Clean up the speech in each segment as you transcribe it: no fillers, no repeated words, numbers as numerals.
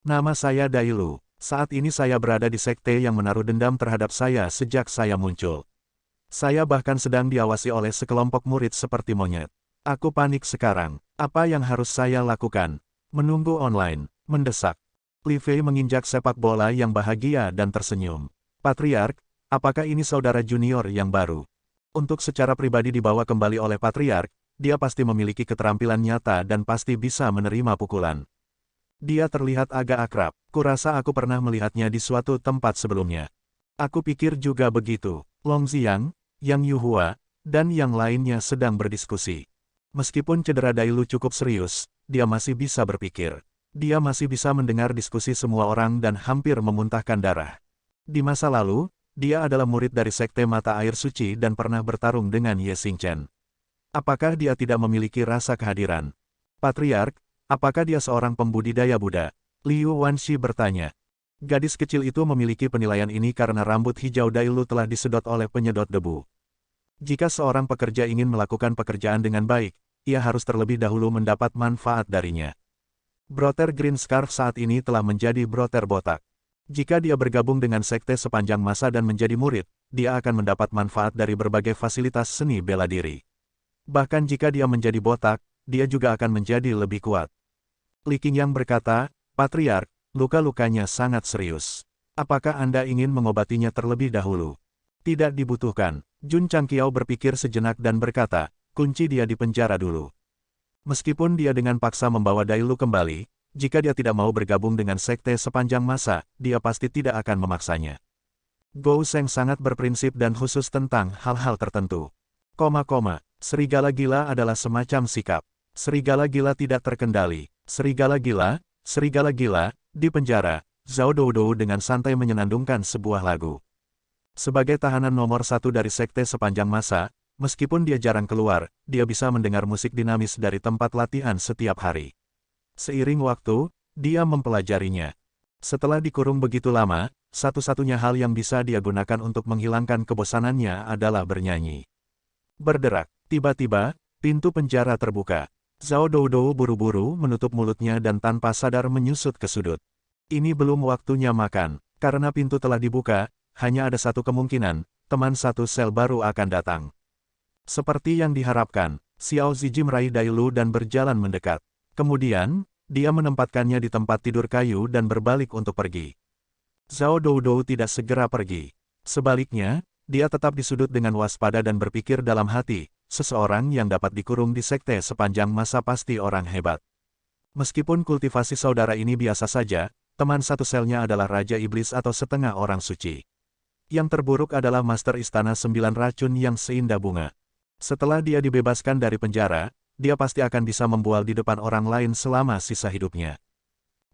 Nama saya Dailu. Saat ini saya berada di sekte yang menaruh dendam terhadap saya sejak saya muncul. Saya bahkan sedang diawasi oleh sekelompok murid seperti monyet. Aku panik sekarang. Apa yang harus saya lakukan? Menunggu online. Mendesak. Li Fei menginjak sepak bola yang bahagia dan tersenyum. Patriark, apakah ini saudara junior yang baru? Untuk secara pribadi dibawa kembali oleh Patriark, dia pasti memiliki keterampilan nyata dan pasti bisa menerima pukulan. Dia terlihat agak akrab. Kurasa aku pernah melihatnya di suatu tempat sebelumnya. Aku pikir juga begitu. Long Xiang, Yang Yuhua, dan yang lainnya sedang berdiskusi. Meskipun cedera Dailu cukup serius, dia masih bisa berpikir. Dia masih bisa mendengar diskusi semua orang dan hampir memuntahkan darah. Di masa lalu, dia adalah murid dari Sekte Mata Air Suci dan pernah bertarung dengan Ye Xingchen. Apakah dia tidak memiliki rasa kehadiran? Patriark, apakah dia seorang pembudidaya Buddha? Liu Wanxi bertanya. Gadis kecil itu memiliki penilaian ini karena rambut hijau Dailu telah disedot oleh penyedot debu. Jika seorang pekerja ingin melakukan pekerjaan dengan baik, ia harus terlebih dahulu mendapat manfaat darinya. Broter Green Scarf saat ini telah menjadi broter botak. Jika dia bergabung dengan sekte sepanjang masa dan menjadi murid, dia akan mendapat manfaat dari berbagai fasilitas seni bela diri. Bahkan jika dia menjadi botak, dia juga akan menjadi lebih kuat. Li Qingyang berkata, Patriark, luka-lukanya sangat serius. Apakah Anda ingin mengobatinya terlebih dahulu? Tidak dibutuhkan. Jun Changqiao berpikir sejenak dan berkata, kunci dia di penjara dulu. Meskipun dia dengan paksa membawa Dailu kembali, jika dia tidak mau bergabung dengan sekte sepanjang masa, dia pasti tidak akan memaksanya. Gou Sheng sangat berprinsip dan khusus tentang hal-hal tertentu. Serigala gila adalah semacam sikap. Serigala gila tidak terkendali. Serigala gila, di penjara, Zhao Doudou dengan santai menyenandungkan sebuah lagu. Sebagai tahanan nomor satu dari sekte sepanjang masa, meskipun dia jarang keluar, dia bisa mendengar musik dinamis dari tempat latihan setiap hari. Seiring waktu, dia mempelajarinya. Setelah dikurung begitu lama, satu-satunya hal yang bisa dia gunakan untuk menghilangkan kebosanannya adalah bernyanyi. Berderak. Tiba-tiba, pintu penjara terbuka. Zhao Doudou buru-buru menutup mulutnya dan tanpa sadar menyusut ke sudut. Ini belum waktunya makan. Karena pintu telah dibuka, hanya ada satu kemungkinan, teman satu sel baru akan datang. Seperti yang diharapkan, Xiao Ziji meraih Dailu dan berjalan mendekat. Kemudian, dia menempatkannya di tempat tidur kayu dan berbalik untuk pergi. Zhao Doudou tidak segera pergi. Sebaliknya, dia tetap di sudut dengan waspada dan berpikir dalam hati, seseorang yang dapat dikurung di sekte sepanjang masa pasti orang hebat. Meskipun kultivasi saudara ini biasa saja, teman satu selnya adalah Raja Iblis atau setengah orang suci. Yang terburuk adalah Master Istana 9 Racun yang seindah bunga. Setelah dia dibebaskan dari penjara, dia pasti akan bisa membual di depan orang lain selama sisa hidupnya.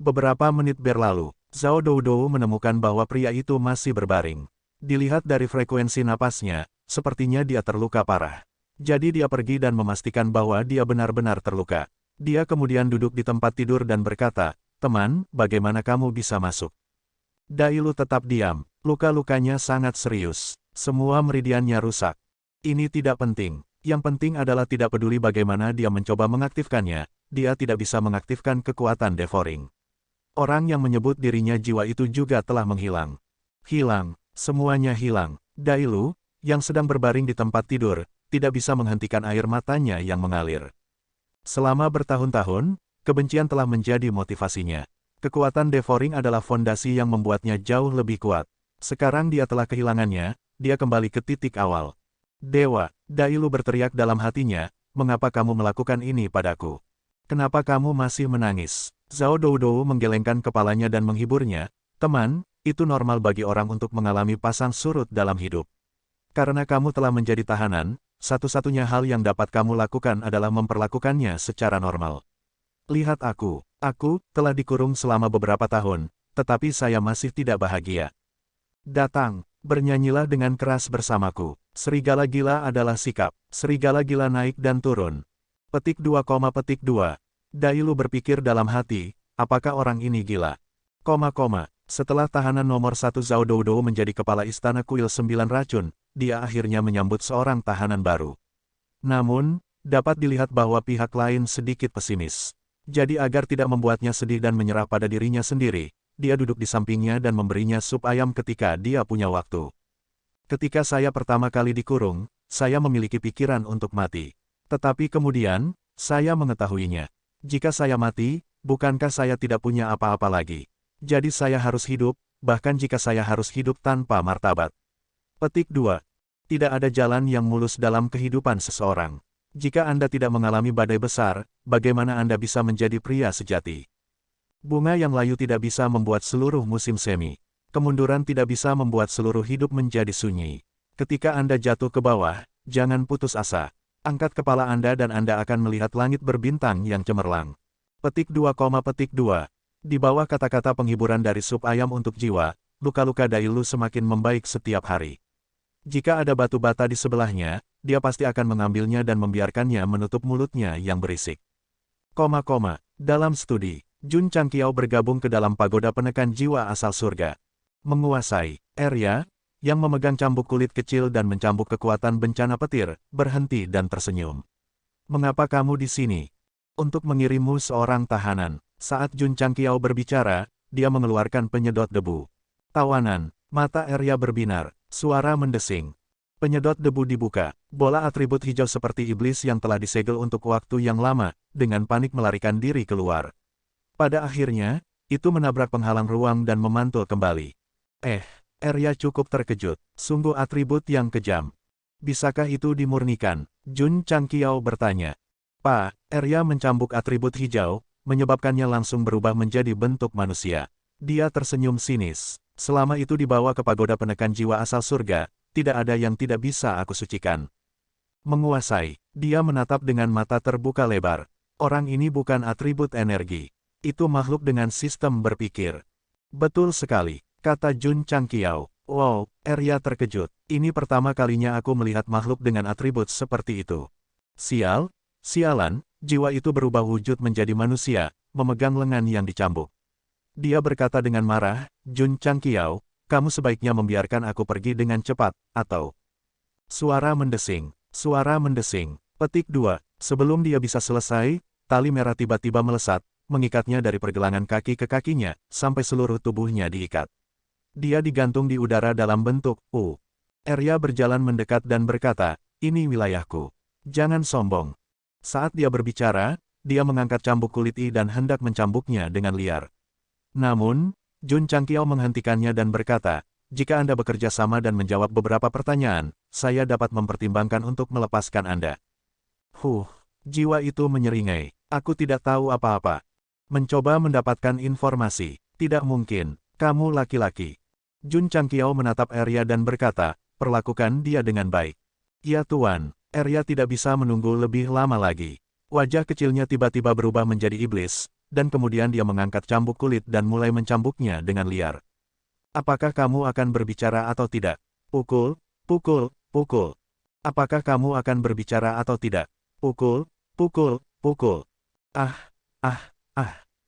Beberapa menit berlalu, Zhao Doudou menemukan bahwa pria itu masih berbaring. Dilihat dari frekuensi napasnya, sepertinya dia terluka parah. Jadi dia pergi dan memastikan bahwa dia benar-benar terluka. Dia kemudian duduk di tempat tidur dan berkata, teman, bagaimana kamu bisa masuk? Dailu tetap diam. Luka-lukanya sangat serius. Semua meridiannya rusak. Ini tidak penting. Yang penting adalah tidak peduli bagaimana dia mencoba mengaktifkannya, dia tidak bisa mengaktifkan kekuatan devouring. Orang yang menyebut dirinya jiwa itu juga telah menghilang. Hilang. Semuanya hilang. Dailu, yang sedang berbaring di tempat tidur, tidak bisa menghentikan air matanya yang mengalir. Selama bertahun-tahun, kebencian telah menjadi motivasinya. Kekuatan devouring adalah fondasi yang membuatnya jauh lebih kuat. Sekarang dia telah kehilangannya, dia kembali ke titik awal. Dewa, Dailu berteriak dalam hatinya, mengapa kamu melakukan ini padaku? Kenapa kamu masih menangis? Zhao Doudou menggelengkan kepalanya dan menghiburnya, teman, itu normal bagi orang untuk mengalami pasang surut dalam hidup. Karena kamu telah menjadi tahanan, satu-satunya hal yang dapat kamu lakukan adalah memperlakukannya secara normal. Lihat aku telah dikurung selama beberapa tahun, tetapi saya masih tidak bahagia. Datang, bernyanyilah dengan keras bersamaku. Serigala gila adalah sikap. Serigala gila naik dan turun. Petik 2, Dailu berpikir dalam hati, apakah orang ini gila? Setelah tahanan nomor 1 Zhao Doudou menjadi kepala istana kuil 9 racun, dia akhirnya menyambut seorang tahanan baru. Namun, dapat dilihat bahwa pihak lain sedikit pesimis. Jadi agar tidak membuatnya sedih dan menyerah pada dirinya sendiri, dia duduk di sampingnya dan memberinya sup ayam ketika dia punya waktu. Ketika saya pertama kali dikurung, saya memiliki pikiran untuk mati. Tetapi kemudian, saya mengetahuinya. Jika saya mati, bukankah saya tidak punya apa-apa lagi? Jadi saya harus hidup, bahkan jika saya harus hidup tanpa martabat. Petik 2. Tidak ada jalan yang mulus dalam kehidupan seseorang. Jika Anda tidak mengalami badai besar, bagaimana Anda bisa menjadi pria sejati? Bunga yang layu tidak bisa membuat seluruh musim semi. Kemunduran tidak bisa membuat seluruh hidup menjadi sunyi. Ketika Anda jatuh ke bawah, jangan putus asa. Angkat kepala Anda dan Anda akan melihat langit berbintang yang cemerlang. Petik 2, petik 2. Di bawah kata-kata penghiburan dari sup ayam untuk jiwa, luka-luka Dailu semakin membaik setiap hari. Jika ada batu bata di sebelahnya, dia pasti akan mengambilnya dan membiarkannya menutup mulutnya yang berisik. Dalam studi, Jun Changqiao bergabung ke dalam pagoda penekan jiwa asal surga. Menguasai, Arya, yang memegang cambuk kulit kecil dan mencambuk kekuatan bencana petir, berhenti dan tersenyum. Mengapa kamu di sini? Untuk mengirimmu seorang tahanan. Saat Jun Changqiao berbicara, dia mengeluarkan penyedot debu. Tawanan, mata Arya berbinar, suara mendesing. Penyedot debu dibuka, bola atribut hijau seperti iblis yang telah disegel untuk waktu yang lama, dengan panik melarikan diri keluar. Pada akhirnya, itu menabrak penghalang ruang dan memantul kembali. Arya cukup terkejut, sungguh atribut yang kejam. Bisakah itu dimurnikan? Jun Changqiao bertanya. Pak, Arya mencambuk atribut hijau, menyebabkannya langsung berubah menjadi bentuk manusia. Dia tersenyum sinis. Selama itu dibawa ke pagoda penekan jiwa asal surga, tidak ada yang tidak bisa aku sucikan. Menguasai, dia menatap dengan mata terbuka lebar. Orang ini bukan atribut energi. Itu makhluk dengan sistem berpikir. Betul sekali, kata Jun Changqiao. Wow, Arya terkejut. Ini pertama kalinya aku melihat makhluk dengan atribut seperti itu. Sialan, jiwa itu berubah wujud menjadi manusia, memegang lengan yang dicambuk. Dia berkata dengan marah, Jun Changqiao, kamu sebaiknya membiarkan aku pergi dengan cepat, atau... Suara mendesing. Petik 2. Sebelum dia bisa selesai, tali merah tiba-tiba melesat, mengikatnya dari pergelangan kaki ke kakinya, sampai seluruh tubuhnya diikat. Dia digantung di udara dalam bentuk U. Arya berjalan mendekat dan berkata, ini wilayahku. Jangan sombong. Saat dia berbicara, dia mengangkat cambuk kulit dan hendak mencambuknya dengan liar. Namun, Jun Changqiao menghentikannya dan berkata, jika Anda bekerja sama dan menjawab beberapa pertanyaan, saya dapat mempertimbangkan untuk melepaskan Anda. Jiwa itu menyeringai. Aku tidak tahu apa-apa. Mencoba mendapatkan informasi. Tidak mungkin. Kamu laki-laki. Jun Changqiao menatap Arya dan berkata, perlakukan dia dengan baik. Ya Tuan. Arya tidak bisa menunggu lebih lama lagi. Wajah kecilnya tiba-tiba berubah menjadi iblis, dan kemudian dia mengangkat cambuk kulit dan mulai mencambuknya dengan liar. Apakah kamu akan berbicara atau tidak? Pukul. Apakah kamu akan berbicara atau tidak? Pukul.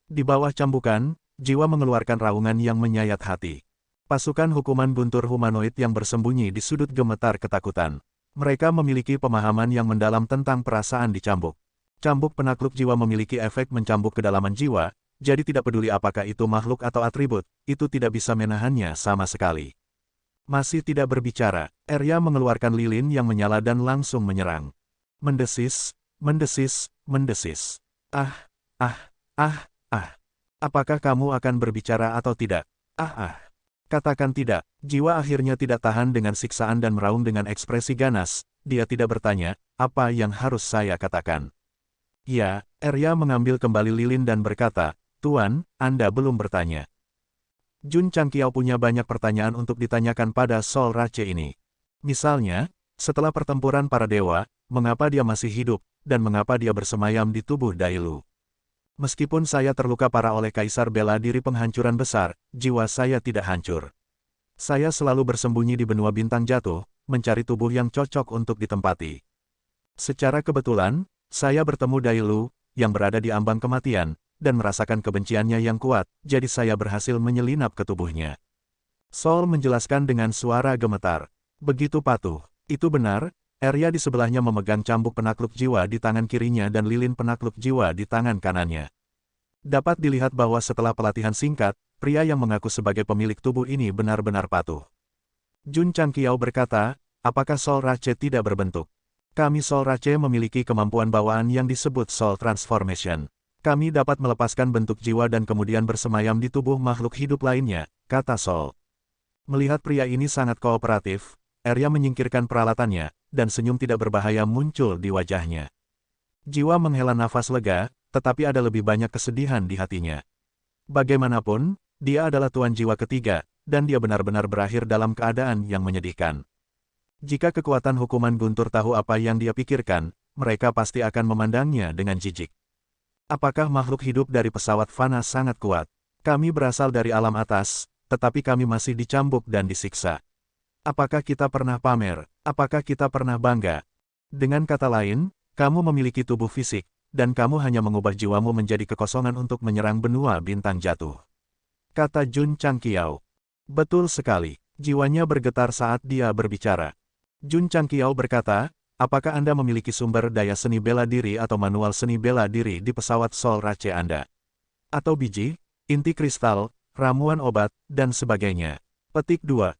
Di bawah cambukan, jiwa mengeluarkan raungan yang menyayat hati. Pasukan hukuman guntur humanoid yang bersembunyi di sudut gemetar ketakutan. Mereka memiliki pemahaman yang mendalam tentang perasaan dicambuk. Cambuk penakluk jiwa memiliki efek mencambuk kedalaman jiwa, jadi tidak peduli apakah itu makhluk atau atribut, itu tidak bisa menahannya sama sekali. Masih tidak berbicara, Arya mengeluarkan lilin yang menyala dan langsung menyerang. Mendesis. Apakah kamu akan berbicara atau tidak? Katakan tidak. Jiwa akhirnya tidak tahan dengan siksaan dan meraung dengan ekspresi ganas. Dia tidak bertanya, apa yang harus saya katakan? Ya, Arya mengambil kembali lilin dan berkata, Tuan, Anda belum bertanya. Jun Changqiao punya banyak pertanyaan untuk ditanyakan pada Sol Rache ini. Misalnya, setelah pertempuran para dewa, mengapa dia masih hidup, dan mengapa dia bersemayam di tubuh Dailu? Meskipun saya terluka parah oleh Kaisar bela diri penghancuran besar, jiwa saya tidak hancur. Saya selalu bersembunyi di benua bintang jatuh, mencari tubuh yang cocok untuk ditempati. Secara kebetulan, saya bertemu Dailu, yang berada di ambang kematian, dan merasakan kebenciannya yang kuat, jadi saya berhasil menyelinap ke tubuhnya. Sol menjelaskan dengan suara gemetar. Begitu patuh. Itu benar, Arya di sebelahnya memegang cambuk penakluk jiwa di tangan kirinya dan lilin penakluk jiwa di tangan kanannya. Dapat dilihat bahwa setelah pelatihan singkat, pria yang mengaku sebagai pemilik tubuh ini benar-benar patuh. Jun Changqiao berkata, apakah Soul Rache tidak berbentuk? Kami Soul Rache memiliki kemampuan bawaan yang disebut Soul Transformation. Kami dapat melepaskan bentuk jiwa dan kemudian bersemayam di tubuh makhluk hidup lainnya, kata Soul. Melihat pria ini sangat kooperatif, Arya menyingkirkan peralatannya, dan senyum tidak berbahaya muncul di wajahnya. Jiwa menghela nafas lega, tetapi ada lebih banyak kesedihan di hatinya. Bagaimanapun, dia adalah tuan jiwa ketiga, dan dia benar-benar berakhir dalam keadaan yang menyedihkan. Jika kekuatan hukuman Guntur tahu apa yang dia pikirkan, mereka pasti akan memandangnya dengan jijik. Apakah makhluk hidup dari pesawat Fana sangat kuat? Kami berasal dari alam atas, tetapi kami masih dicambuk dan disiksa. Apakah kita pernah pamer? Apakah kita pernah bangga? Dengan kata lain, kamu memiliki tubuh fisik, dan kamu hanya mengubah jiwamu menjadi kekosongan untuk menyerang benua bintang jatuh. Kata Jun Changqiao. Betul sekali, jiwanya bergetar saat dia berbicara. Jun Changqiao berkata, apakah Anda memiliki sumber daya seni bela diri atau manual seni bela diri di pesawat Soul Rache Anda? Atau biji, inti kristal, ramuan obat, dan sebagainya? Petik 2.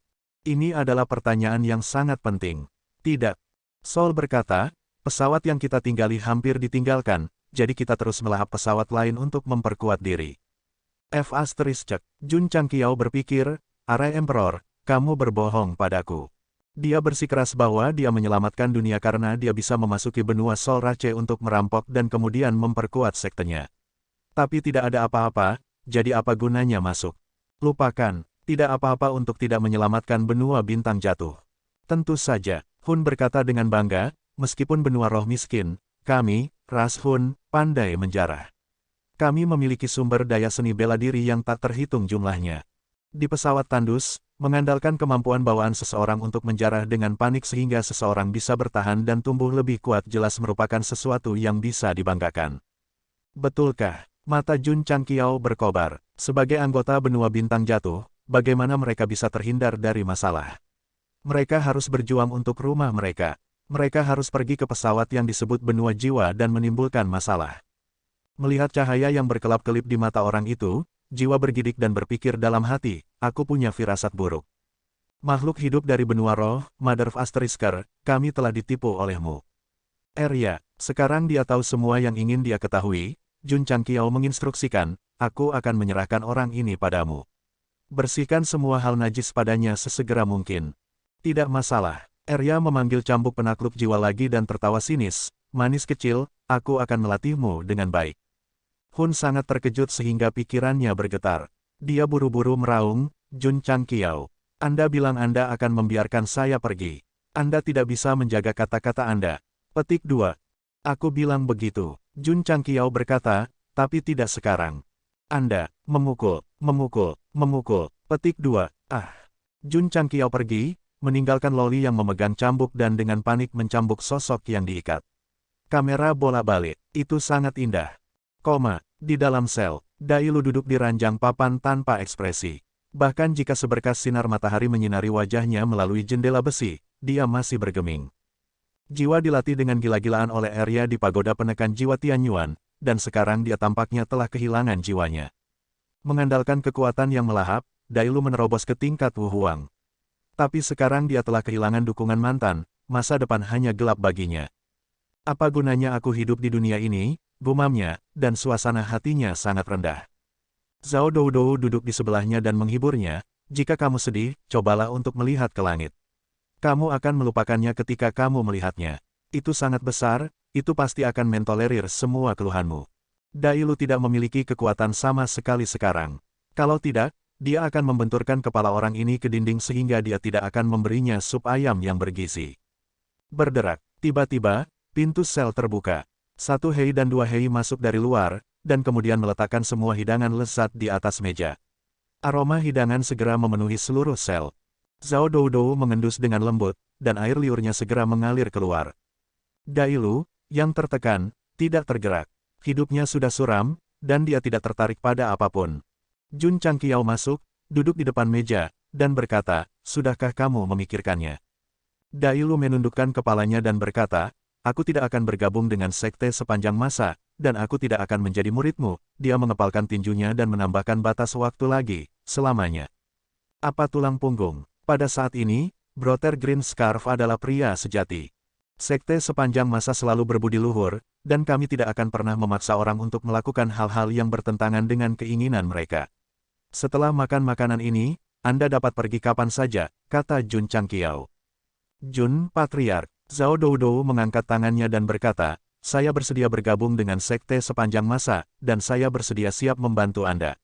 Ini adalah pertanyaan yang sangat penting. Tidak. Soul berkata, pesawat yang kita tinggali hampir ditinggalkan, jadi kita terus melahap pesawat lain untuk memperkuat diri. Jun Changqiao berpikir, Arai Emperor, kamu berbohong padaku. Dia bersikeras bahwa dia menyelamatkan dunia karena dia bisa memasuki benua Soul Rache untuk merampok dan kemudian memperkuat sektenya. Tapi tidak ada apa-apa, jadi apa gunanya masuk? Lupakan. Tidak apa-apa untuk tidak menyelamatkan benua bintang jatuh. Tentu saja, Hun berkata dengan bangga, meskipun benua roh miskin, kami, ras Hun, pandai menjarah. Kami memiliki sumber daya seni bela diri yang tak terhitung jumlahnya. Di pesawat tandus, mengandalkan kemampuan bawaan seseorang untuk menjarah dengan panik sehingga seseorang bisa bertahan dan tumbuh lebih kuat jelas merupakan sesuatu yang bisa dibanggakan. Betulkah? Mata Jun Changqiao berkobar. Sebagai anggota benua bintang jatuh, bagaimana mereka bisa terhindar dari masalah? Mereka harus berjuang untuk rumah mereka. Mereka harus pergi ke pesawat yang disebut benua jiwa dan menimbulkan masalah. Melihat cahaya yang berkelap-kelip di mata orang itu, jiwa bergidik dan berpikir dalam hati, aku punya firasat buruk. Makhluk hidup dari benua roh, Mother of Asterisker, kami telah ditipu olehmu. Arya, sekarang dia tahu semua yang ingin dia ketahui. Jun Changqiao menginstruksikan, aku akan menyerahkan orang ini padamu. Bersihkan semua hal najis padanya sesegera mungkin. Tidak masalah. Arya memanggil cambuk penakluk jiwa lagi dan tertawa sinis, manis kecil, aku akan melatihmu dengan baik. Hun sangat terkejut sehingga pikirannya bergetar. Dia buru-buru meraung, Jun Changqiao. Anda bilang Anda akan membiarkan saya pergi. Anda tidak bisa menjaga kata-kata Anda. Petik 2. Aku bilang begitu. Jun Changqiao berkata, tapi tidak sekarang. Anda, memukul. Petik 2. Jun Changqiao pergi, meninggalkan Loli yang memegang cambuk dan dengan panik mencambuk sosok yang diikat. Kamera bola balik, itu sangat indah. Di dalam sel, Dai Lu duduk di ranjang papan tanpa ekspresi. Bahkan jika seberkas sinar matahari menyinari wajahnya melalui jendela besi, dia masih bergeming. Jiwa dilatih dengan gila-gilaan oleh Arya di pagoda penekan jiwa Tianyuan, dan sekarang dia tampaknya telah kehilangan jiwanya. Mengandalkan kekuatan yang melahap, Dai Lu menerobos ke tingkat Wu Huang. Tapi sekarang dia telah kehilangan dukungan mantan, masa depan hanya gelap baginya. Apa gunanya aku hidup di dunia ini, gumamnya, dan suasana hatinya sangat rendah. Zhao Doudou duduk di sebelahnya dan menghiburnya, jika kamu sedih, cobalah untuk melihat ke langit. Kamu akan melupakannya ketika kamu melihatnya. Itu sangat besar, itu pasti akan mentolerir semua keluhanmu. Dai Lu tidak memiliki kekuatan sama sekali sekarang. Kalau tidak, dia akan membenturkan kepala orang ini ke dinding sehingga dia tidak akan memberinya sup ayam yang bergizi. Berderak. Tiba-tiba, pintu sel terbuka. 1 Hei dan 2 Hei masuk dari luar, dan kemudian meletakkan semua hidangan lezat di atas meja. Aroma hidangan segera memenuhi seluruh sel. Zhao Doudou mengendus dengan lembut, dan air liurnya segera mengalir keluar. Dai Lu, yang tertekan, tidak tergerak. Hidupnya sudah suram, dan dia tidak tertarik pada apapun. Jun Changqiao masuk, duduk di depan meja, dan berkata, sudahkah kamu memikirkannya? Dai Lu menundukkan kepalanya dan berkata, aku tidak akan bergabung dengan sekte sepanjang masa, dan aku tidak akan menjadi muridmu. Dia mengepalkan tinjunya dan menambahkan batas waktu lagi, selamanya. Apa tulang punggung? Pada saat ini, Brother Green Scarf adalah pria sejati. Sekte sepanjang masa selalu berbudi luhur, dan kami tidak akan pernah memaksa orang untuk melakukan hal-hal yang bertentangan dengan keinginan mereka. Setelah makan makanan ini, Anda dapat pergi kapan saja, kata Jun Changqiao. Jun, Patriark. Zhao Doudou mengangkat tangannya dan berkata, saya bersedia bergabung dengan sekte sepanjang masa, dan saya bersedia siap membantu Anda.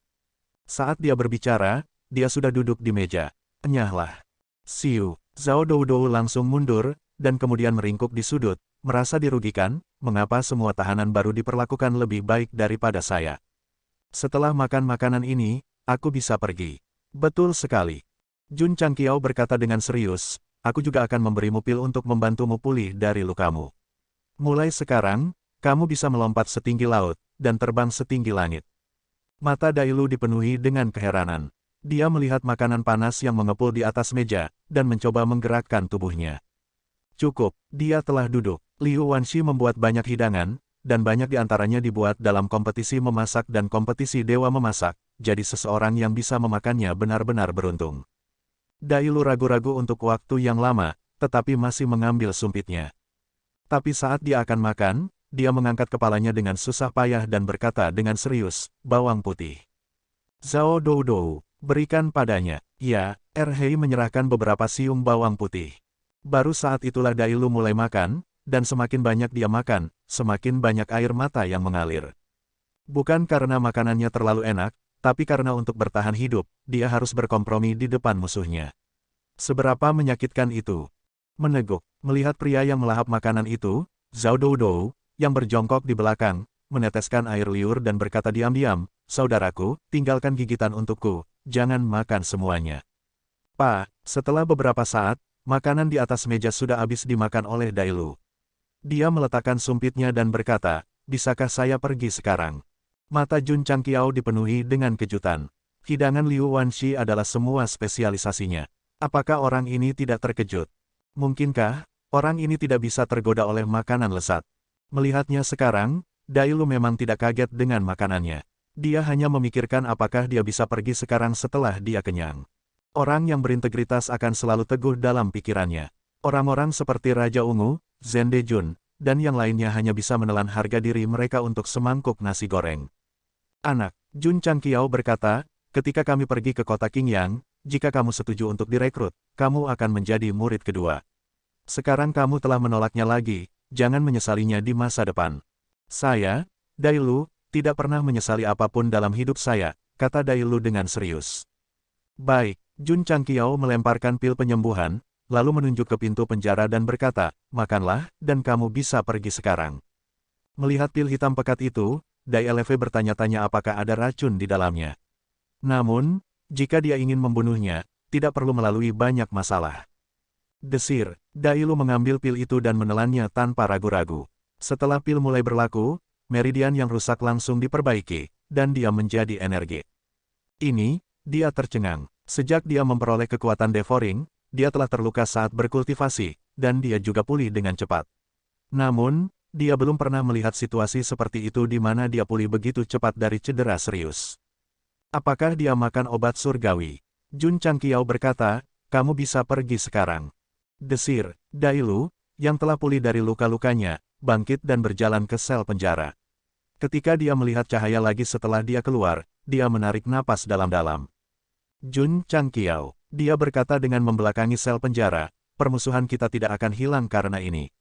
Saat dia berbicara, dia sudah duduk di meja. Enyahlah. Siu. Zhao Doudou langsung mundur, dan kemudian meringkuk di sudut, merasa dirugikan, mengapa semua tahanan baru diperlakukan lebih baik daripada saya. Setelah makan makanan ini, aku bisa pergi. Betul sekali. Jun Changqiao berkata dengan serius, aku juga akan memberimu pil untuk membantumu pulih dari lukamu. Mulai sekarang, kamu bisa melompat setinggi laut, dan terbang setinggi langit. Mata Dailu dipenuhi dengan keheranan. Dia melihat makanan panas yang mengepul di atas meja, dan mencoba menggerakkan tubuhnya. Cukup, dia telah duduk. Liu Wanxi membuat banyak hidangan, dan banyak di antaranya dibuat dalam kompetisi memasak dan kompetisi dewa memasak, jadi seseorang yang bisa memakannya benar-benar beruntung. Dailu ragu-ragu untuk waktu yang lama, tetapi masih mengambil sumpitnya. Tapi saat dia akan makan, dia mengangkat kepalanya dengan susah payah dan berkata dengan serius, bawang putih. Zhao Doudou, berikan padanya. Ya, Erhei menyerahkan beberapa siung bawang putih. Baru saat itulah Dailu mulai makan, dan semakin banyak dia makan, semakin banyak air mata yang mengalir. Bukan karena makanannya terlalu enak, tapi karena untuk bertahan hidup, dia harus berkompromi di depan musuhnya. Seberapa menyakitkan itu? Meneguk, melihat pria yang melahap makanan itu, Zhao Doudou, yang berjongkok di belakang, meneteskan air liur dan berkata diam-diam, saudaraku, tinggalkan gigitan untukku, jangan makan semuanya. Pak, setelah beberapa saat, makanan di atas meja sudah habis dimakan oleh Dailu. Dia meletakkan sumpitnya dan berkata, bisakah saya pergi sekarang? Mata Jun Changqiao dipenuhi dengan kejutan. Hidangan Liu Wanxi adalah semua spesialisasinya. Apakah orang ini tidak terkejut? Mungkinkah orang ini tidak bisa tergoda oleh makanan lezat? Melihatnya sekarang, Dailu memang tidak kaget dengan makanannya. Dia hanya memikirkan apakah dia bisa pergi sekarang setelah dia kenyang. Orang yang berintegritas akan selalu teguh dalam pikirannya. Orang-orang seperti Raja Ungu, Zhen Dejun, dan yang lainnya hanya bisa menelan harga diri mereka untuk semangkuk nasi goreng. Anak, Jun Changqiao berkata, ketika kami pergi ke kota Qingyang, jika kamu setuju untuk direkrut, kamu akan menjadi murid kedua. Sekarang kamu telah menolaknya lagi, jangan menyesalinya di masa depan. Saya, Dailu, tidak pernah menyesali apapun dalam hidup saya, kata Dailu dengan serius. Baik, Jun Changqiao melemparkan pil penyembuhan, lalu menunjuk ke pintu penjara dan berkata, makanlah, dan kamu bisa pergi sekarang. Melihat pil hitam pekat itu, Dai Eleve bertanya-tanya apakah ada racun di dalamnya. Namun, jika dia ingin membunuhnya, tidak perlu melalui banyak masalah. Desir, Dailu mengambil pil itu dan menelannya tanpa ragu-ragu. Setelah pil mulai berlaku, meridian yang rusak langsung diperbaiki, dan dia menjadi energi. Ini, dia tercengang. Sejak dia memperoleh kekuatan devouring, dia telah terluka saat berkultivasi, dan dia juga pulih dengan cepat. Namun, dia belum pernah melihat situasi seperti itu di mana dia pulih begitu cepat dari cedera serius. Apakah dia makan obat surgawi? Jun Changqiao berkata, kamu bisa pergi sekarang. Desir, Dailu, yang telah pulih dari luka-lukanya, bangkit dan berjalan ke sel penjara. Ketika dia melihat cahaya lagi setelah dia keluar, dia menarik napas dalam-dalam. Jun Changqiao, dia berkata dengan membelakangi sel penjara, permusuhan kita tidak akan hilang karena ini.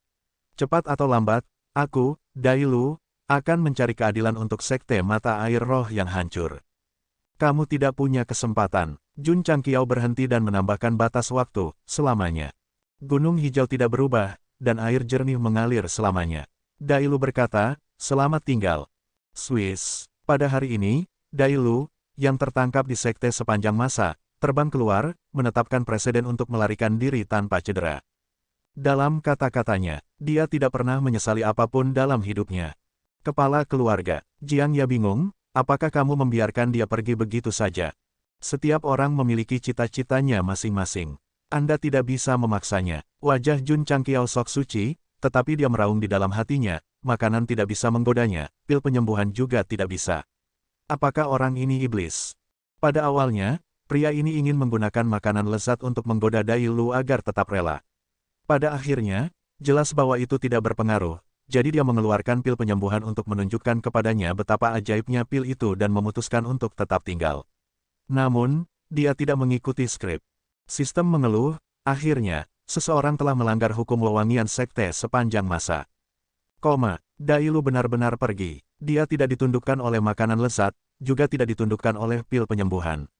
Cepat atau lambat, aku, Dailu, akan mencari keadilan untuk sekte mata air roh yang hancur. Kamu tidak punya kesempatan. Jun Changqiao berhenti dan menambahkan batas waktu, selamanya. Gunung hijau tidak berubah, dan air jernih mengalir selamanya. Dailu berkata, selamat tinggal. Swiss. Pada hari ini, Dailu, yang tertangkap di sekte sepanjang masa, terbang keluar, menetapkan presiden untuk melarikan diri tanpa cedera. Dalam kata-katanya, dia tidak pernah menyesali apapun dalam hidupnya. Kepala keluarga, Jiang Ya bingung, apakah kamu membiarkan dia pergi begitu saja? Setiap orang memiliki cita-citanya masing-masing. Anda tidak bisa memaksanya. Wajah Jun Changqiao sok suci, tetapi dia meraung di dalam hatinya, makanan tidak bisa menggodanya, pil penyembuhan juga tidak bisa. Apakah orang ini iblis? Pada awalnya, pria ini ingin menggunakan makanan lezat untuk menggoda Dai Lu agar tetap rela. Pada akhirnya, jelas bahwa itu tidak berpengaruh, jadi dia mengeluarkan pil penyembuhan untuk menunjukkan kepadanya betapa ajaibnya pil itu dan memutuskan untuk tetap tinggal. Namun, dia tidak mengikuti skrip. Sistem mengeluh, akhirnya, seseorang telah melanggar hukum wewangian sekte sepanjang masa. Dai Lu benar-benar pergi. Dia tidak ditundukkan oleh makanan lezat, juga tidak ditundukkan oleh pil penyembuhan.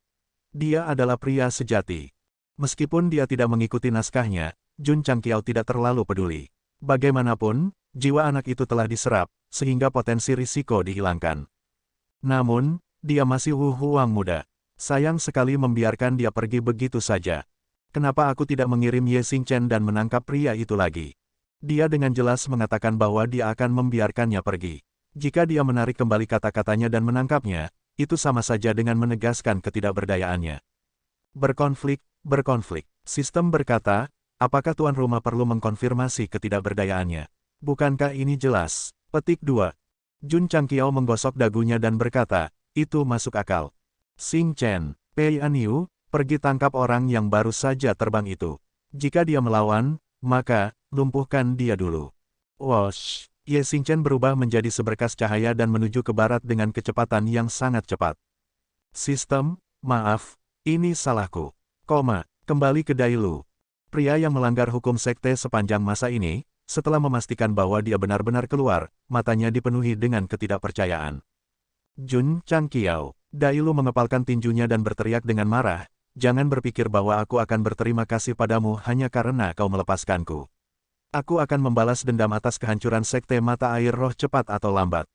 Dia adalah pria sejati. Meskipun dia tidak mengikuti naskahnya, Jun Changqiao tidak terlalu peduli. Bagaimanapun, jiwa anak itu telah diserap, sehingga potensi risiko dihilangkan. Namun, dia masih Wu Huang muda. Sayang sekali membiarkan dia pergi begitu saja. Kenapa aku tidak mengirim Ye Xingchen dan menangkap pria itu lagi? Dia dengan jelas mengatakan bahwa dia akan membiarkannya pergi. Jika dia menarik kembali kata-katanya dan menangkapnya, itu sama saja dengan menegaskan ketidakberdayaannya. Berkonflik. Sistem berkata, apakah tuan rumah perlu mengkonfirmasi ketidakberdayaannya? Bukankah ini jelas? Petik 2. Jun Changqiao menggosok dagunya dan berkata, itu masuk akal. Xingchen, Pei Aniu, pergi tangkap orang yang baru saja terbang itu. Jika dia melawan, maka, lumpuhkan dia dulu. Wosh! Ye Xingchen berubah menjadi seberkas cahaya dan menuju ke barat dengan kecepatan yang sangat cepat. Sistem, maaf, ini salahku. Kembali ke Dai Lu. Pria yang melanggar hukum sekte sepanjang masa ini, setelah memastikan bahwa dia benar-benar keluar, matanya dipenuhi dengan ketidakpercayaan. Jun Changqiao, Dai Lu mengepalkan tinjunya dan berteriak dengan marah, jangan berpikir bahwa aku akan berterima kasih padamu hanya karena kau melepaskanku. Aku akan membalas dendam atas kehancuran sekte mata air roh cepat atau lambat.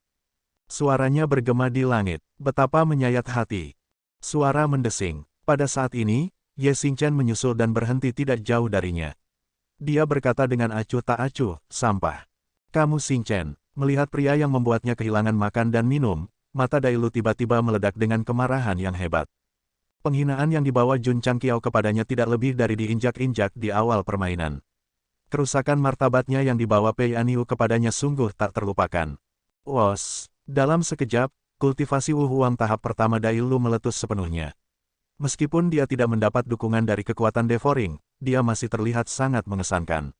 Suaranya bergema di langit, betapa menyayat hati. Suara mendesing. Pada saat ini, Ye Xingchen menyusul dan berhenti tidak jauh darinya. Dia berkata dengan acuh tak acuh, sampah. Kamu Xingchen. Melihat pria yang membuatnya kehilangan makan dan minum, mata Dai Lu tiba-tiba meledak dengan kemarahan yang hebat. Penghinaan yang dibawa Jun Changqiao kepadanya tidak lebih dari diinjak-injak di awal permainan. Kerusakan martabatnya yang dibawa Pei Aniu kepadanya sungguh tak terlupakan. Dalam sekejap, kultivasi Wu Huang tahap pertama Dai Lu meletus sepenuhnya. Meskipun dia tidak mendapat dukungan dari kekuatan Devouring, dia masih terlihat sangat mengesankan.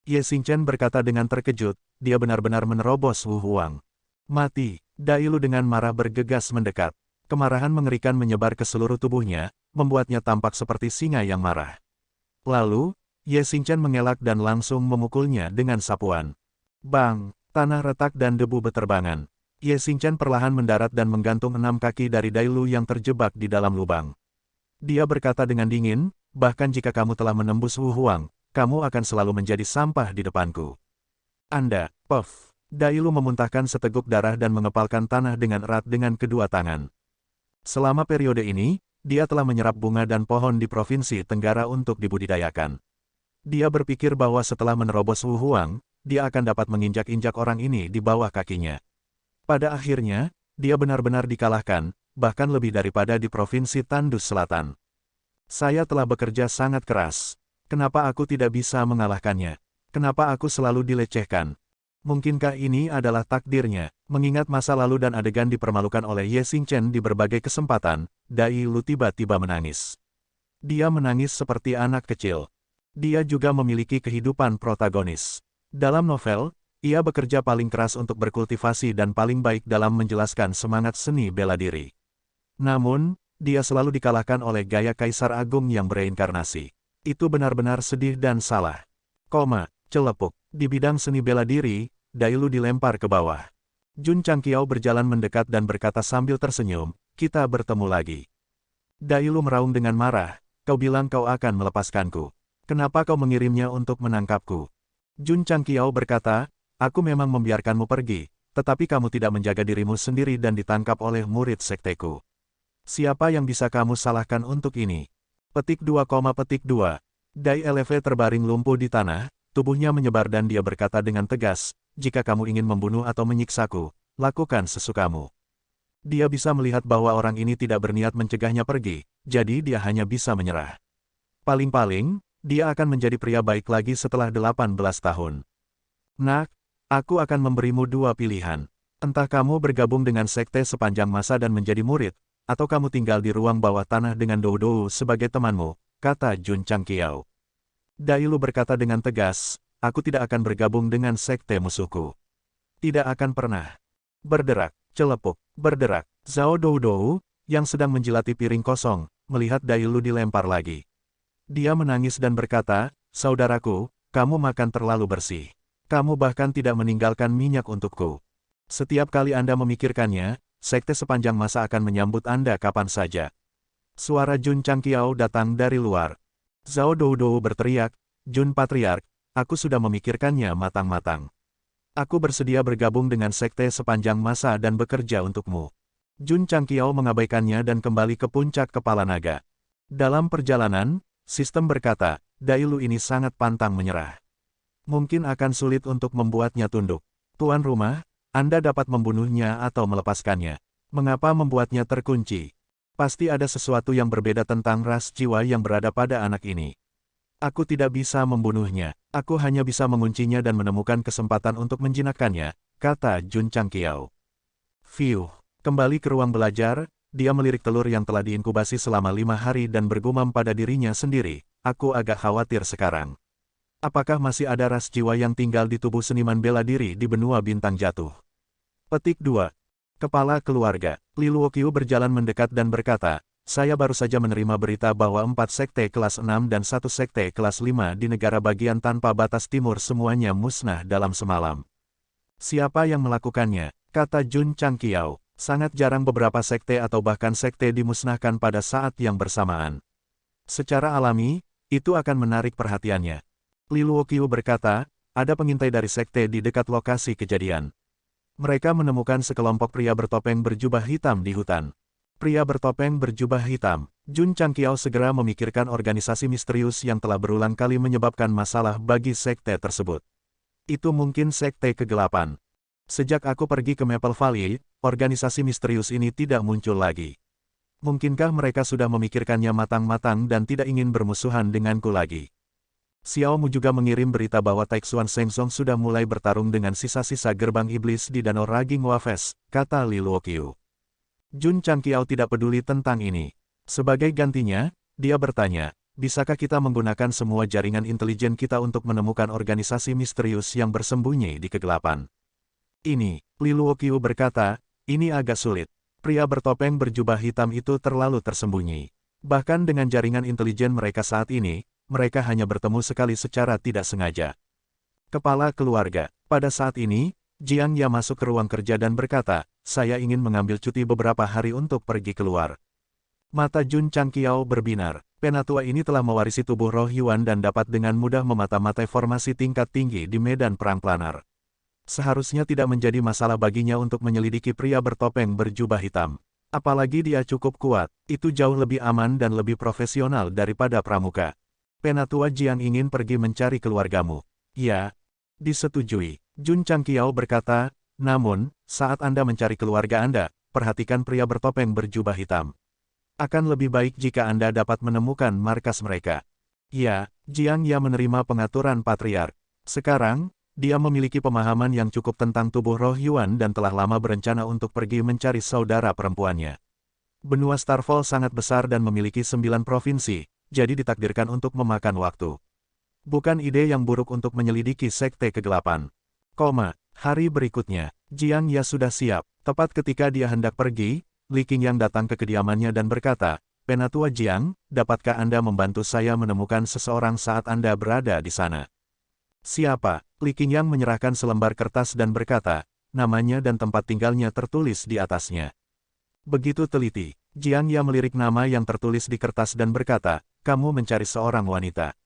Ye Xingchen berkata dengan terkejut, dia benar-benar menerobos Wu Huang. Mati, Dai Lu dengan marah bergegas mendekat. Kemarahan mengerikan menyebar ke seluruh tubuhnya, membuatnya tampak seperti singa yang marah. Lalu, Ye Xingchen mengelak dan langsung memukulnya dengan sapuan. Bang! Tanah retak dan debu beterbangan. Ye Xingchen perlahan mendarat dan menggantung 6 kaki dari Dai Lu yang terjebak di dalam lubang. Dia berkata dengan dingin, bahkan jika kamu telah menembus Wu Huang, kamu akan selalu menjadi sampah di depanku. Anda, puff! Dai Lu memuntahkan seteguk darah dan mengepalkan tanah dengan erat dengan kedua tangan. Selama periode ini, dia telah menyerap bunga dan pohon di Provinsi Tenggara untuk dibudidayakan. Dia berpikir bahwa setelah menerobos Wu Huang, dia akan dapat menginjak-injak orang ini di bawah kakinya. Pada akhirnya, dia benar-benar dikalahkan, bahkan lebih daripada di Provinsi Tandus Selatan. Saya telah bekerja sangat keras. Kenapa aku tidak bisa mengalahkannya? Kenapa aku selalu dilecehkan? Mungkinkah ini adalah takdirnya? Mengingat masa lalu dan adegan dipermalukan oleh Ye Xingchen di berbagai kesempatan, Dai Lu tiba-tiba menangis. Dia menangis seperti anak kecil. Dia juga memiliki kehidupan protagonis. Dalam novel, ia bekerja paling keras untuk berkultivasi dan paling baik dalam menjelaskan semangat seni bela diri. Namun, dia selalu dikalahkan oleh gaya Kaisar Agung yang bereinkarnasi. Itu benar-benar sedih dan salah. Celepuk. Di bidang seni bela diri, Dai Lu dilempar ke bawah. Jun Changqiao berjalan mendekat dan berkata sambil tersenyum, kita bertemu lagi. Dai Lu meraung dengan marah, kau bilang kau akan melepaskanku. Kenapa kau mengirimnya untuk menangkapku? Jun Changqiao berkata, aku memang membiarkanmu pergi, tetapi kamu tidak menjaga dirimu sendiri dan ditangkap oleh murid sekteku. Siapa yang bisa kamu salahkan untuk ini? Petik 2, Dai Eleve terbaring lumpuh di tanah, tubuhnya menyebar dan dia berkata dengan tegas, jika kamu ingin membunuh atau menyiksaku, lakukan sesukamu. Dia bisa melihat bahwa orang ini tidak berniat mencegahnya pergi, jadi dia hanya bisa menyerah. Paling-paling, dia akan menjadi pria baik lagi setelah 18 tahun. Nak, aku akan memberimu dua pilihan. Entah kamu bergabung dengan sekte sepanjang masa dan menjadi murid, atau kamu tinggal di ruang bawah tanah dengan Doudou sebagai temanmu, kata Jun Changqiao. Dai Lu berkata dengan tegas, aku tidak akan bergabung dengan sekte musuhku. Tidak akan pernah. Berderak, celepuk, berderak. Zhao Doudou, yang sedang menjilati piring kosong, melihat Dai Lu dilempar lagi. Dia menangis dan berkata, saudaraku, kamu makan terlalu bersih. Kamu bahkan tidak meninggalkan minyak untukku. Setiap kali Anda memikirkannya, sekte sepanjang masa akan menyambut Anda kapan saja. Suara Jun Changqiao datang dari luar. Zhao Doudou berteriak, Jun Patriark, aku sudah memikirkannya matang-matang. Aku bersedia bergabung dengan sekte sepanjang masa dan bekerja untukmu. Jun Changqiao mengabaikannya dan kembali ke puncak kepala naga. Dalam perjalanan, sistem berkata, Dai Lu ini sangat pantang menyerah. Mungkin akan sulit untuk membuatnya tunduk. Tuan rumah, Anda dapat membunuhnya atau melepaskannya. Mengapa membuatnya terkunci? Pasti ada sesuatu yang berbeda tentang ras jiwa yang berada pada anak ini. Aku tidak bisa membunuhnya, aku hanya bisa menguncinya dan menemukan kesempatan untuk menjinakkannya, kata Jun Changqiao. Fiuh, kembali ke ruang belajar, dia melirik telur yang telah diinkubasi selama 5 hari dan bergumam pada dirinya sendiri, aku agak khawatir sekarang. Apakah masih ada ras jiwa yang tinggal di tubuh seniman bela diri di benua bintang jatuh? Petik 2. Kepala keluarga, Li Luoqiu berjalan mendekat dan berkata, saya baru saja menerima berita bahwa 4 sekte kelas 6 dan 1 sekte kelas 5 di negara bagian tanpa batas timur semuanya musnah dalam semalam. Siapa yang melakukannya? Kata Jun Changqiao, sangat jarang beberapa sekte atau bahkan sekte dimusnahkan pada saat yang bersamaan. Secara alami, itu akan menarik perhatiannya. Li Luoqiu berkata, ada pengintai dari sekte di dekat lokasi kejadian. Mereka menemukan sekelompok pria bertopeng berjubah hitam di hutan. Pria bertopeng berjubah hitam. Jun Changqiao segera memikirkan organisasi misterius yang telah berulang kali menyebabkan masalah bagi sekte tersebut. Itu mungkin sekte kegelapan. Sejak aku pergi ke Maple Valley, organisasi misterius ini tidak muncul lagi. Mungkinkah mereka sudah memikirkannya matang-matang dan tidak ingin bermusuhan denganku lagi? Xiao Mu juga mengirim berita bahwa Taixuan Shengzong sudah mulai bertarung dengan sisa-sisa gerbang iblis di Danau Raging Wafes, kata Li Luoqiu. Jun Changqiao tidak peduli tentang ini. Sebagai gantinya, dia bertanya, bisakah kita menggunakan semua jaringan intelijen kita untuk menemukan organisasi misterius yang bersembunyi di kegelapan? Ini, Li Luoqiu berkata, ini agak sulit. Pria bertopeng berjubah hitam itu terlalu tersembunyi. Bahkan dengan jaringan intelijen mereka saat ini, mereka hanya bertemu sekali secara tidak sengaja. Kepala keluarga, pada saat ini, Jiang Ya masuk ke ruang kerja dan berkata, saya ingin mengambil cuti beberapa hari untuk pergi keluar. Mata Jun Changqiao berbinar, penatua ini telah mewarisi tubuh roh Yuan dan dapat dengan mudah memata-matai formasi tingkat tinggi di medan perang planar. Seharusnya tidak menjadi masalah baginya untuk menyelidiki pria bertopeng berjubah hitam. Apalagi dia cukup kuat, itu jauh lebih aman dan lebih profesional daripada pramuka. Penatua Jiang ingin pergi mencari keluargamu. Ya, disetujui. Jun Changqiao berkata, namun, saat Anda mencari keluarga Anda, perhatikan pria bertopeng berjubah hitam. Akan lebih baik jika Anda dapat menemukan markas mereka. Ya, Jiang Ya menerima pengaturan patriark. Sekarang, dia memiliki pemahaman yang cukup tentang tubuh roh Yuan dan telah lama berencana untuk pergi mencari saudara perempuannya. Benua Starfall sangat besar dan memiliki 9 provinsi, jadi ditakdirkan untuk memakan waktu. Bukan ide yang buruk untuk menyelidiki sekte kegelapan. Hari berikutnya, Jiang Ya sudah siap. Tepat ketika dia hendak pergi, Li Qingyang datang ke kediamannya dan berkata, Penatua Jiang, dapatkah Anda membantu saya menemukan seseorang saat Anda berada di sana? Siapa? Li Qingyang menyerahkan selembar kertas dan berkata, namanya dan tempat tinggalnya tertulis di atasnya. Begitu teliti, Jiang Ya melirik nama yang tertulis di kertas dan berkata, kamu mencari seorang wanita.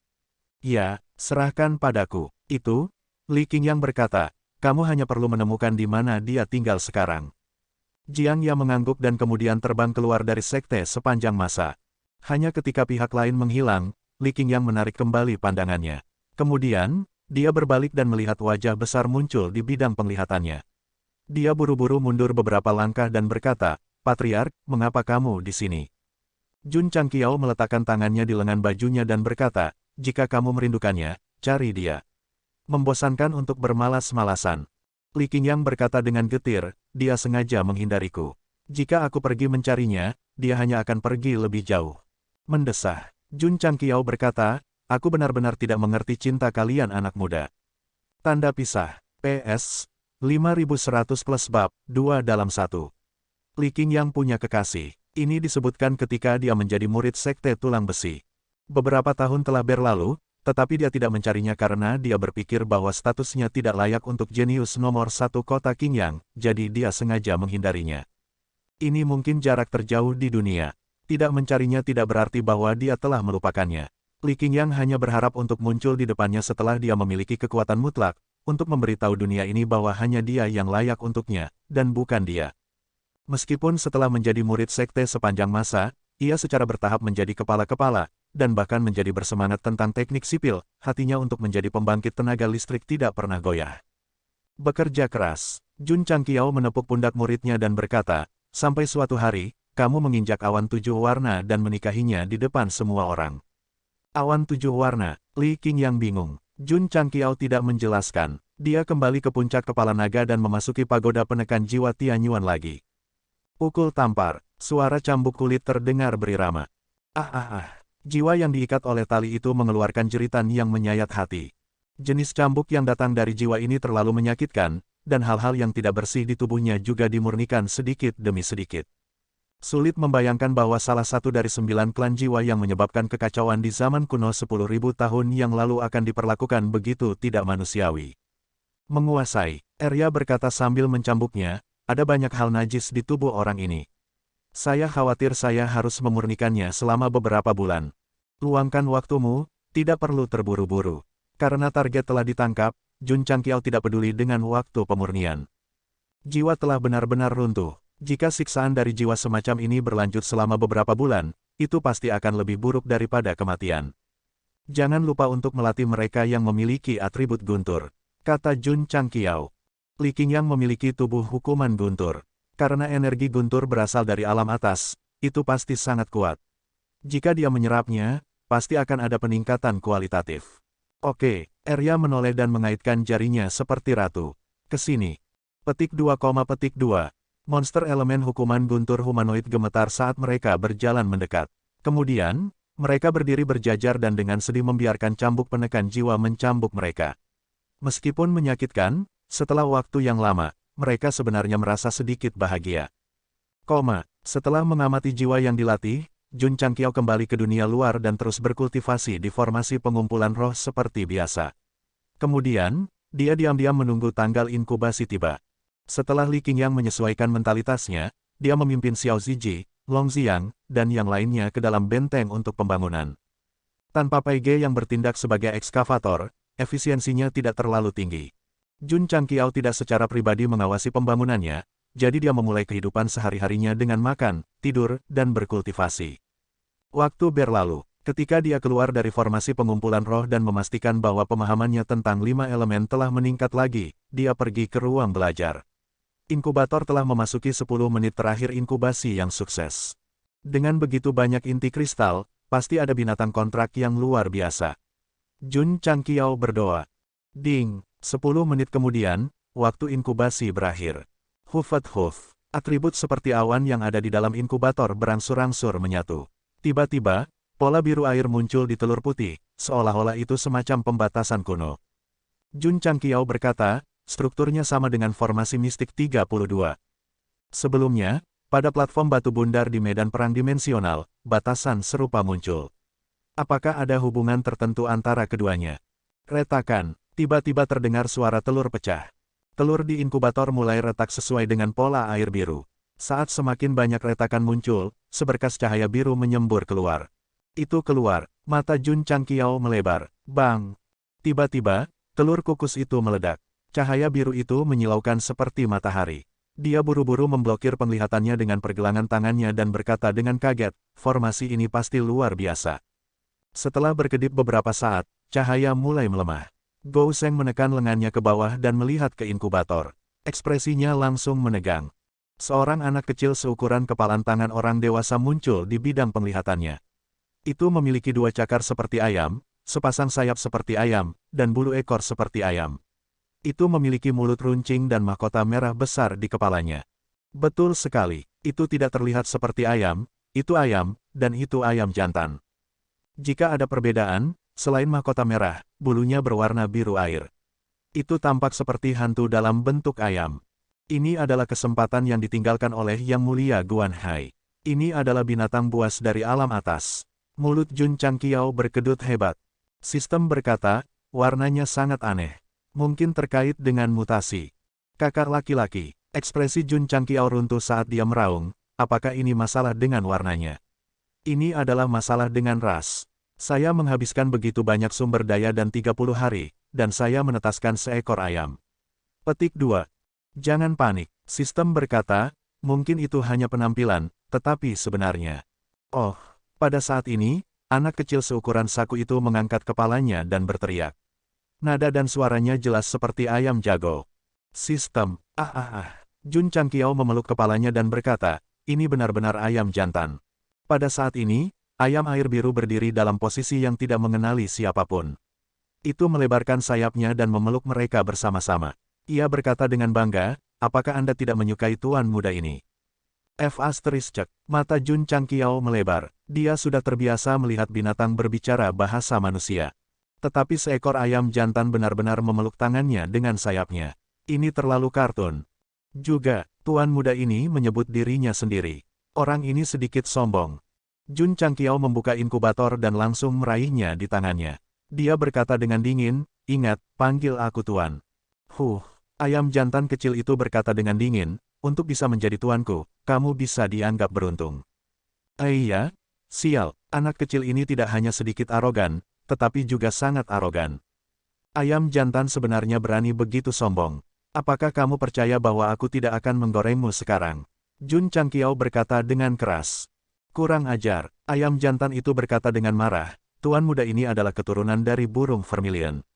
Ya, serahkan padaku. Itu, Li Qingyang berkata, kamu hanya perlu menemukan di mana dia tinggal sekarang. Jiang Ya mengangguk dan kemudian terbang keluar dari sekte sepanjang masa. Hanya ketika pihak lain menghilang, Li Qingyang menarik kembali pandangannya. Kemudian, dia berbalik dan melihat wajah besar muncul di bidang penglihatannya. Dia buru-buru mundur beberapa langkah dan berkata, Patriark, mengapa kamu di sini? Jun Changqiao meletakkan tangannya di lengan bajunya dan berkata, jika kamu merindukannya, cari dia. Membosankan untuk bermalas-malasan. Li Qingyang berkata dengan getir, dia sengaja menghindariku. Jika aku pergi mencarinya, dia hanya akan pergi lebih jauh. Mendesah. Jun Changqiao berkata, aku benar-benar tidak mengerti cinta kalian anak muda. Tanda pisah. PS. 5100 plus bab, 2 dalam 1. Li Qingyang punya kekasih. Ini disebutkan ketika dia menjadi murid sekte tulang besi. Beberapa tahun telah berlalu, tetapi dia tidak mencarinya karena dia berpikir bahwa statusnya tidak layak untuk jenius nomor 1 kota Qingyang, jadi dia sengaja menghindarinya. Ini mungkin jarak terjauh di dunia. Tidak mencarinya tidak berarti bahwa dia telah melupakannya. Li Qingyang hanya berharap untuk muncul di depannya setelah dia memiliki kekuatan mutlak, untuk memberitahu dunia ini bahwa hanya dia yang layak untuknya, dan bukan dia. Meskipun setelah menjadi murid sekte sepanjang masa, ia secara bertahap menjadi kepala-kepala, dan bahkan menjadi bersemangat tentang teknik sipil, hatinya untuk menjadi pembangkit tenaga listrik tidak pernah goyah. Bekerja keras. Jun Changqiao menepuk pundak muridnya dan berkata, sampai suatu hari, kamu menginjak awan 7 warna dan menikahinya di depan semua orang. Awan 7 warna, Li Qingyang bingung. Jun Changqiao tidak menjelaskan. Dia kembali ke puncak kepala naga dan memasuki pagoda penekan jiwa Tianyuan lagi. Pukul tampar, suara cambuk kulit terdengar berirama. Jiwa yang diikat oleh tali itu mengeluarkan jeritan yang menyayat hati. Jenis cambuk yang datang dari jiwa ini terlalu menyakitkan, dan hal-hal yang tidak bersih di tubuhnya juga dimurnikan sedikit demi sedikit. Sulit membayangkan bahwa salah satu dari 9 klan jiwa yang menyebabkan kekacauan di zaman kuno 10.000 tahun yang lalu akan diperlakukan begitu tidak manusiawi. Menguasai, Arya berkata sambil mencambuknya, ada banyak hal najis di tubuh orang ini. Saya khawatir saya harus memurnikannya selama beberapa bulan. Luangkan waktumu, tidak perlu terburu-buru. Karena target telah ditangkap, Jun Changqiao tidak peduli dengan waktu pemurnian. Jiwa telah benar-benar runtuh. Jika siksaan dari jiwa semacam ini berlanjut selama beberapa bulan, itu pasti akan lebih buruk daripada kematian. Jangan lupa untuk melatih mereka yang memiliki atribut guntur, kata Jun Changqiao. Li Qingyang memiliki tubuh hukuman guntur. Karena energi guntur berasal dari alam atas, itu pasti sangat kuat. Jika dia menyerapnya, pasti akan ada peningkatan kualitatif. Oke, Arya menoleh dan mengaitkan jarinya seperti ratu. Kesini. Petik 2, petik 2. Monster elemen hukuman guntur humanoid gemetar saat mereka berjalan mendekat. Kemudian, mereka berdiri berjajar dan dengan sedih membiarkan cambuk penekan jiwa mencambuk mereka. Meskipun menyakitkan, setelah waktu yang lama, mereka sebenarnya merasa sedikit bahagia. Setelah mengamati jiwa yang dilatih, Jun Changqiao kembali ke dunia luar dan terus berkultivasi di formasi pengumpulan roh seperti biasa. Kemudian, dia diam-diam menunggu tanggal inkubasi tiba. Setelah Li Qingyang menyesuaikan mentalitasnya, dia memimpin Xiao Ziji, Long Xiang, dan yang lainnya ke dalam benteng untuk pembangunan. Tanpa Pai Ge yang bertindak sebagai ekskavator, efisiensinya tidak terlalu tinggi. Jun Changqiao tidak secara pribadi mengawasi pembangunannya, jadi dia memulai kehidupan sehari-harinya dengan makan, tidur, dan berkultivasi. Waktu berlalu, ketika dia keluar dari formasi pengumpulan roh dan memastikan bahwa pemahamannya tentang 5 elemen telah meningkat lagi, dia pergi ke ruang belajar. Inkubator telah memasuki 10 menit terakhir inkubasi yang sukses. Dengan begitu banyak inti kristal, pasti ada binatang kontrak yang luar biasa. Jun Changqiao berdoa. Ding, 10 menit kemudian, waktu inkubasi berakhir. Huf. Atribut seperti awan yang ada di dalam inkubator berangsur-angsur menyatu. Tiba-tiba, pola biru air muncul di telur putih, seolah-olah itu semacam pembatasan kuno. Jun Changqiao berkata, strukturnya sama dengan formasi mistik 32. Sebelumnya, pada platform batu bundar di medan perang dimensional, batasan serupa muncul. Apakah ada hubungan tertentu antara keduanya? Retakan, tiba-tiba terdengar suara telur pecah. Telur di inkubator mulai retak sesuai dengan pola air biru. Saat semakin banyak retakan muncul, seberkas cahaya biru menyembur keluar. Itu keluar, mata Jun Changqiao melebar. Bang! Tiba-tiba, telur kukus itu meledak. Cahaya biru itu menyilaukan seperti matahari. Dia buru-buru memblokir penglihatannya dengan pergelangan tangannya dan berkata dengan kaget, formasi ini pasti luar biasa. Setelah berkedip beberapa saat, cahaya mulai melemah. Gou Sheng menekan lengannya ke bawah dan melihat ke inkubator. Ekspresinya langsung menegang. Seorang anak kecil seukuran kepalan tangan orang dewasa muncul di bidang penglihatannya. Itu memiliki 2 cakar seperti ayam, sepasang sayap seperti ayam, dan bulu ekor seperti ayam. Itu memiliki mulut runcing dan mahkota merah besar di kepalanya. Betul sekali, itu tidak terlihat seperti ayam, dan itu ayam jantan. Jika ada perbedaan, selain mahkota merah, bulunya berwarna biru air. Itu tampak seperti hantu dalam bentuk ayam. Ini adalah kesempatan yang ditinggalkan oleh Yang Mulia Guan Hai. Ini adalah binatang buas dari alam atas. Mulut Jun Changqiao berkedut hebat. Sistem berkata, warnanya sangat aneh. Mungkin terkait dengan mutasi. Kakak laki-laki, ekspresi Jun Changqiao runtuh saat dia meraung, apakah ini masalah dengan warnanya? Ini adalah masalah dengan ras. Saya menghabiskan begitu banyak sumber daya dan 30 hari, dan saya menetaskan seekor ayam. Petik 2. Jangan panik, sistem berkata, mungkin itu hanya penampilan, tetapi sebenarnya. Oh, pada saat ini, anak kecil seukuran saku itu mengangkat kepalanya dan berteriak. Nada dan suaranya jelas seperti ayam jago. Sistem, Jun Changqiao memeluk kepalanya dan berkata, ini benar-benar ayam jantan. Pada saat ini, ayam air biru berdiri dalam posisi yang tidak mengenali siapapun. Itu melebarkan sayapnya dan memeluk mereka bersama-sama. Ia berkata dengan bangga, apakah Anda tidak menyukai tuan muda ini? Mata Jun Changqiao melebar. Dia sudah terbiasa melihat binatang berbicara bahasa manusia. Tetapi seekor ayam jantan benar-benar memeluk tangannya dengan sayapnya. Ini terlalu kartun. Juga, tuan muda ini menyebut dirinya sendiri. Orang ini sedikit sombong. Jun Changqiao membuka inkubator dan langsung meraihnya di tangannya. Dia berkata dengan dingin, ingat, panggil aku tuan. Ayam jantan kecil itu berkata dengan dingin, untuk bisa menjadi tuanku, kamu bisa dianggap beruntung. Iya, sial, anak kecil ini tidak hanya sedikit arogan, tetapi juga sangat arogan. Ayam jantan sebenarnya berani begitu sombong. Apakah kamu percaya bahwa aku tidak akan menggorengmu sekarang? Jun Changqiao berkata dengan keras. Kurang ajar, ayam jantan itu berkata dengan marah, tuan muda ini adalah keturunan dari burung vermilion.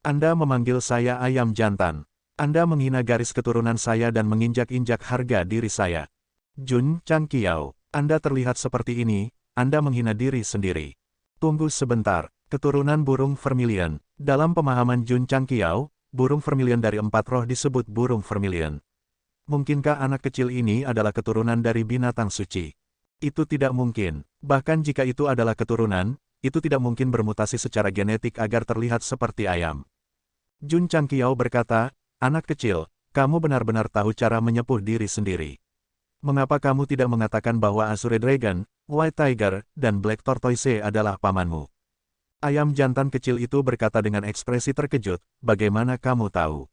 Anda memanggil saya ayam jantan. Anda menghina garis keturunan saya dan menginjak-injak harga diri saya. Jun Changqiao, Anda terlihat seperti ini, Anda menghina diri sendiri. Tunggu sebentar, keturunan burung vermilion. Dalam pemahaman Jun Changqiao, burung vermilion dari 4 roh disebut burung vermilion. Mungkinkah anak kecil ini adalah keturunan dari binatang suci? Itu tidak mungkin. Bahkan jika itu adalah keturunan, itu tidak mungkin bermutasi secara genetik agar terlihat seperti ayam. Jun Changqiao berkata, anak kecil, kamu benar-benar tahu cara menyepuh diri sendiri. Mengapa kamu tidak mengatakan bahwa Azure Dragon, White Tiger, dan Black Tortoise adalah pamanmu? Ayam jantan kecil itu berkata dengan ekspresi terkejut, bagaimana kamu tahu?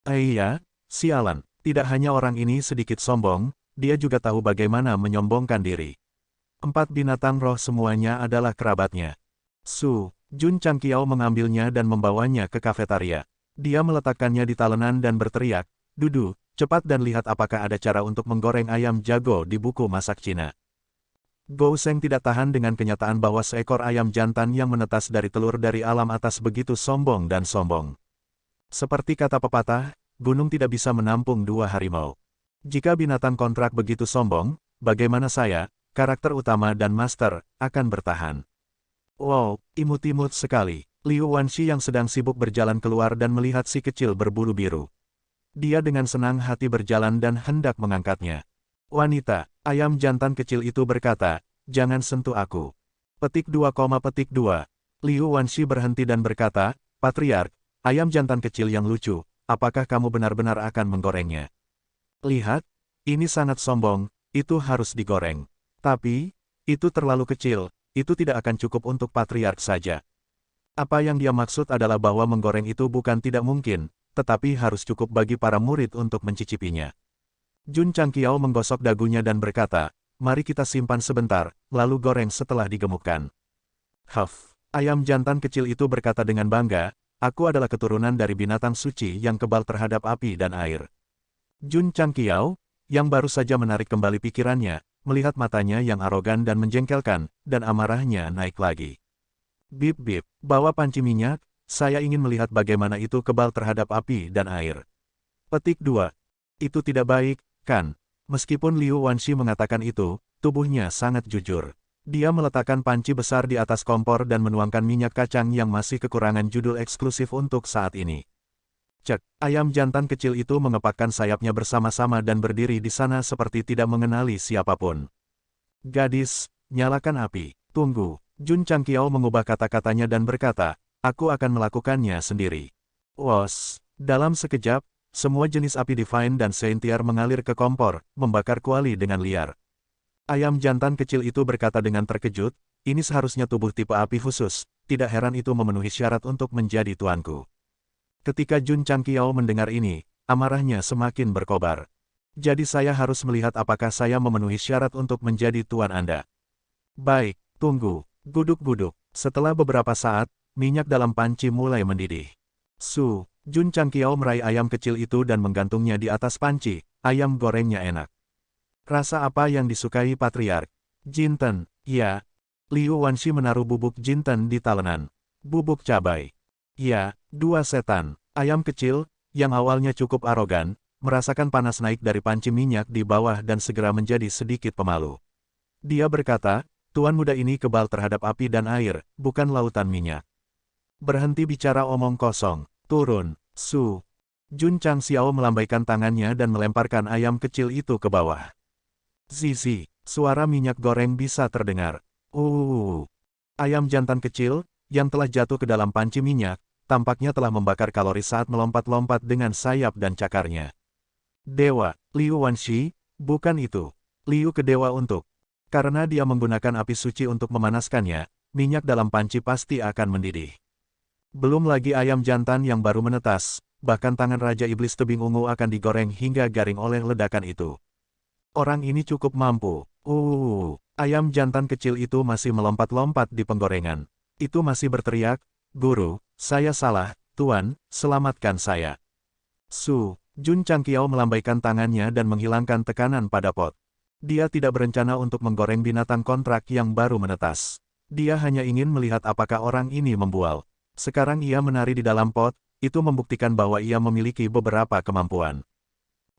Iya, sialan, tidak hanya orang ini sedikit sombong, dia juga tahu bagaimana menyombongkan diri. 4 binatang roh semuanya adalah kerabatnya. Jun Changqiao mengambilnya dan membawanya ke kafetaria. Dia meletakkannya di talenan dan berteriak, Dudu, cepat dan lihat apakah ada cara untuk menggoreng ayam jago di buku masak Cina. Gou Sheng tidak tahan dengan kenyataan bahwa seekor ayam jantan yang menetas dari telur dari alam atas begitu sombong dan sombong. Seperti kata pepatah, gunung tidak bisa menampung 2 harimau. Jika binatang kontrak begitu sombong, bagaimana saya, karakter utama dan master, akan bertahan? Wow, imut-imut sekali. Liu Wanxi yang sedang sibuk berjalan keluar dan melihat si kecil berbulu biru. Dia dengan senang hati berjalan dan hendak mengangkatnya. Wanita, ayam jantan kecil itu berkata, jangan sentuh aku. Petik 2, Liu Wanxi berhenti dan berkata, Patriark, ayam jantan kecil yang lucu, apakah kamu benar-benar akan menggorengnya? Lihat, ini sangat sombong, itu harus digoreng. Tapi, itu terlalu kecil, itu tidak akan cukup untuk Patriark saja. Apa yang dia maksud adalah bahwa menggoreng itu bukan tidak mungkin, tetapi harus cukup bagi para murid untuk mencicipinya. Jun Changqiao menggosok dagunya dan berkata, mari kita simpan sebentar, lalu goreng setelah digemukkan. Ayam jantan kecil itu berkata dengan bangga, aku adalah keturunan dari binatang suci yang kebal terhadap api dan air. Jun Changqiao, yang baru saja menarik kembali pikirannya, melihat matanya yang arogan dan menjengkelkan, dan amarahnya naik lagi. Bip bip, bawa panci minyak, saya ingin melihat bagaimana itu kebal terhadap api dan air. Petik 2. Itu tidak baik, kan? Meskipun Liu Wanxi mengatakan itu, tubuhnya sangat jujur. Dia meletakkan panci besar di atas kompor dan menuangkan minyak kacang yang masih kekurangan judul eksklusif untuk saat ini. Cek, ayam jantan kecil itu mengepakkan sayapnya bersama-sama dan berdiri di sana seperti tidak mengenali siapapun. Gadis, nyalakan api. Tunggu. Jun Changqiao mengubah kata-katanya dan berkata, aku akan melakukannya sendiri. Wos, dalam sekejap, semua jenis api Divine dan Saintier mengalir ke kompor, membakar kuali dengan liar. Ayam jantan kecil itu berkata dengan terkejut, ini seharusnya tubuh tipe api khusus, tidak heran itu memenuhi syarat untuk menjadi tuanku. Ketika Jun Changqiao mendengar ini, amarahnya semakin berkobar. Jadi saya harus melihat apakah saya memenuhi syarat untuk menjadi tuan Anda. Baik, tunggu. Guduk-guduk. Setelah beberapa saat, minyak dalam panci mulai mendidih. Jun Changqiao meraih ayam kecil itu dan menggantungnya di atas panci. Ayam gorengnya enak. Rasa apa yang disukai patriark? Jinten, ya. Liu Wanshi menaruh bubuk jinten di talenan. Bubuk cabai. Ya, 2 setan. Ayam kecil, yang awalnya cukup arogan, merasakan panas naik dari panci minyak di bawah dan segera menjadi sedikit pemalu. Dia berkata, tuan muda ini kebal terhadap api dan air, bukan lautan minyak. Berhenti bicara omong kosong. Turun. Jun Changqiao melambaikan tangannya dan melemparkan ayam kecil itu ke bawah. Zizi, suara minyak goreng bisa terdengar. Ayam jantan kecil, yang telah jatuh ke dalam panci minyak, tampaknya telah membakar kalori saat melompat-lompat dengan sayap dan cakarnya. Dewa, Liu Wanshi, bukan itu. Liu ke dewa untuk. Karena dia menggunakan api suci untuk memanaskannya, minyak dalam panci pasti akan mendidih. Belum lagi ayam jantan yang baru menetas, bahkan tangan Raja Iblis Tebing Ungu akan digoreng hingga garing oleh ledakan itu. Orang ini cukup mampu. Ayam jantan kecil itu masih melompat-lompat di penggorengan. Itu masih berteriak, Guru, saya salah, Tuan, selamatkan saya. Jun Changqiao melambaikan tangannya dan menghilangkan tekanan pada pot. Dia tidak berencana untuk menggoreng binatang kontrak yang baru menetas. Dia hanya ingin melihat apakah orang ini membual. Sekarang ia menari di dalam pot, itu membuktikan bahwa ia memiliki beberapa kemampuan.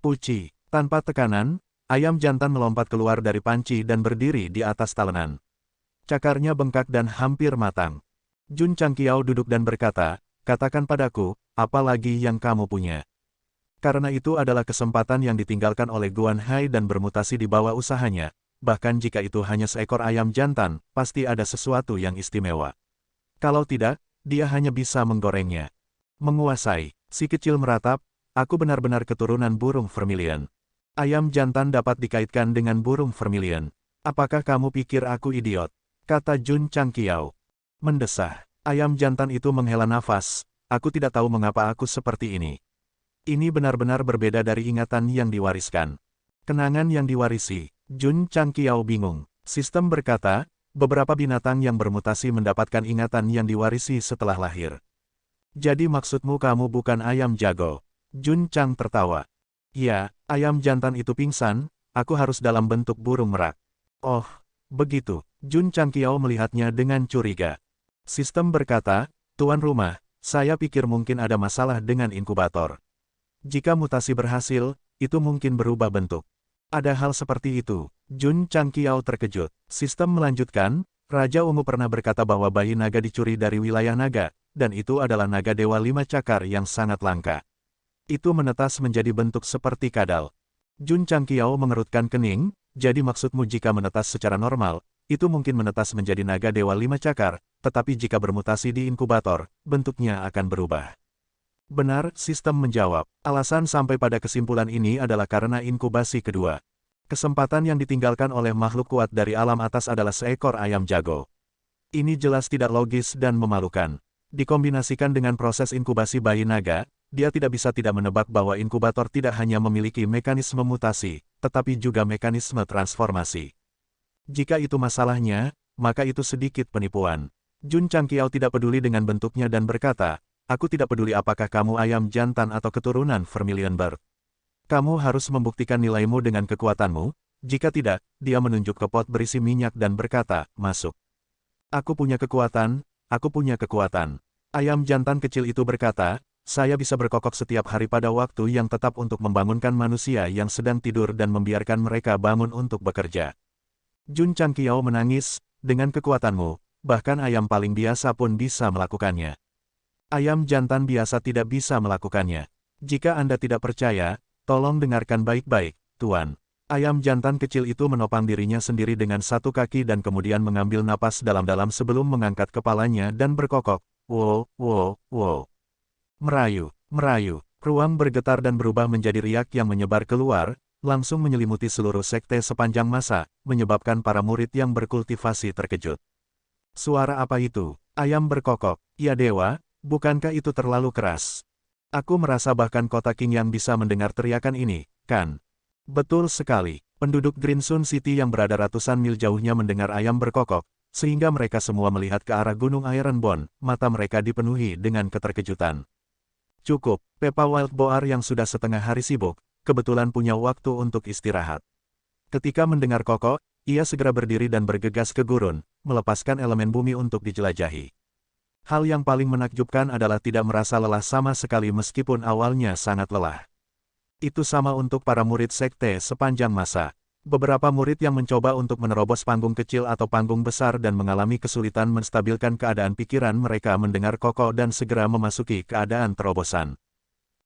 Puci, tanpa tekanan, ayam jantan melompat keluar dari panci dan berdiri di atas talenan. Cakarnya bengkak dan hampir matang. Jun Changqiao duduk dan berkata, katakan padaku, apa lagi yang kamu punya? Karena itu adalah kesempatan yang ditinggalkan oleh Guan Hai dan bermutasi di bawah usahanya. Bahkan jika itu hanya seekor ayam jantan, pasti ada sesuatu yang istimewa. Kalau tidak, dia hanya bisa menggorengnya. Menguasai, si kecil meratap, aku benar-benar keturunan burung vermilion. Ayam jantan dapat dikaitkan dengan burung vermilion. Apakah kamu pikir aku idiot? Kata Jun Changqiao. Mendesah, ayam jantan itu menghela nafas, aku tidak tahu mengapa aku seperti ini. Ini benar-benar berbeda dari ingatan yang diwariskan. Kenangan yang diwarisi, Jun Changqiao bingung. Sistem berkata, beberapa binatang yang bermutasi mendapatkan ingatan yang diwarisi setelah lahir. Jadi maksudmu kamu bukan ayam jago? Jun Chang tertawa. Ya, ayam jantan itu pingsan, aku harus dalam bentuk burung merak. Oh, begitu. Jun Changqiao melihatnya dengan curiga. Sistem berkata, Tuan rumah, saya pikir mungkin ada masalah dengan inkubator. Jika mutasi berhasil, itu mungkin berubah bentuk. Ada hal seperti itu. Jun Changqiao terkejut. Sistem melanjutkan, Raja Ungu pernah berkata bahwa bayi naga dicuri dari wilayah naga, dan itu adalah naga dewa 5 cakar yang sangat langka. Itu menetas menjadi bentuk seperti kadal. Jun Changqiao mengerutkan kening, jadi maksudmu jika menetas secara normal, itu mungkin menetas menjadi naga dewa 5 cakar, tetapi jika bermutasi di inkubator, bentuknya akan berubah. Benar, sistem menjawab. Alasan sampai pada kesimpulan ini adalah karena inkubasi kedua. Kesempatan yang ditinggalkan oleh makhluk kuat dari alam atas adalah seekor ayam jago. Ini jelas tidak logis dan memalukan. Dikombinasikan dengan proses inkubasi bayi naga, dia tidak bisa tidak menebak bahwa inkubator tidak hanya memiliki mekanisme mutasi, tetapi juga mekanisme transformasi. Jika itu masalahnya, maka itu sedikit penipuan. Jun Changqiao tidak peduli dengan bentuknya dan berkata, aku tidak peduli apakah kamu ayam jantan atau keturunan vermilion bird. Kamu harus membuktikan nilaimu dengan kekuatanmu, jika tidak, dia menunjuk ke pot berisi minyak dan berkata, masuk. Aku punya kekuatan, aku punya kekuatan. Ayam jantan kecil itu berkata, saya bisa berkokok setiap hari pada waktu yang tetap untuk membangunkan manusia yang sedang tidur dan membiarkan mereka bangun untuk bekerja. Jun Changqiao menangis, dengan kekuatanmu, bahkan ayam paling biasa pun bisa melakukannya. Ayam jantan biasa tidak bisa melakukannya. Jika Anda tidak percaya, tolong dengarkan baik-baik, Tuan. Ayam jantan kecil itu menopang dirinya sendiri dengan satu kaki dan kemudian mengambil napas dalam-dalam sebelum mengangkat kepalanya dan berkokok. Wow, wow, wow. Merayu, merayu. Ruang bergetar dan berubah menjadi riak yang menyebar keluar, langsung menyelimuti seluruh sekte sepanjang masa, menyebabkan para murid yang berkultivasi terkejut. Suara apa itu? Ayam berkokok. Ya dewa, bukankah itu terlalu keras? Aku merasa bahkan kota King yang bisa mendengar teriakan ini, kan? Betul sekali. Penduduk Green Sun City yang berada ratusan mil jauhnya mendengar ayam berkokok, sehingga mereka semua melihat ke arah Gunung Ironbone, mata mereka dipenuhi dengan keterkejutan. Cukup, Peppa Wild Boar yang sudah setengah hari sibuk, kebetulan punya waktu untuk istirahat. Ketika mendengar kokok, ia segera berdiri dan bergegas ke gurun, melepaskan elemen bumi untuk dijelajahi. Hal yang paling menakjubkan adalah tidak merasa lelah sama sekali meskipun awalnya sangat lelah. Itu sama untuk para murid sekte sepanjang masa. Beberapa murid yang mencoba untuk menerobos panggung kecil atau panggung besar dan mengalami kesulitan menstabilkan keadaan pikiran mereka mendengar kokok dan segera memasuki keadaan terobosan.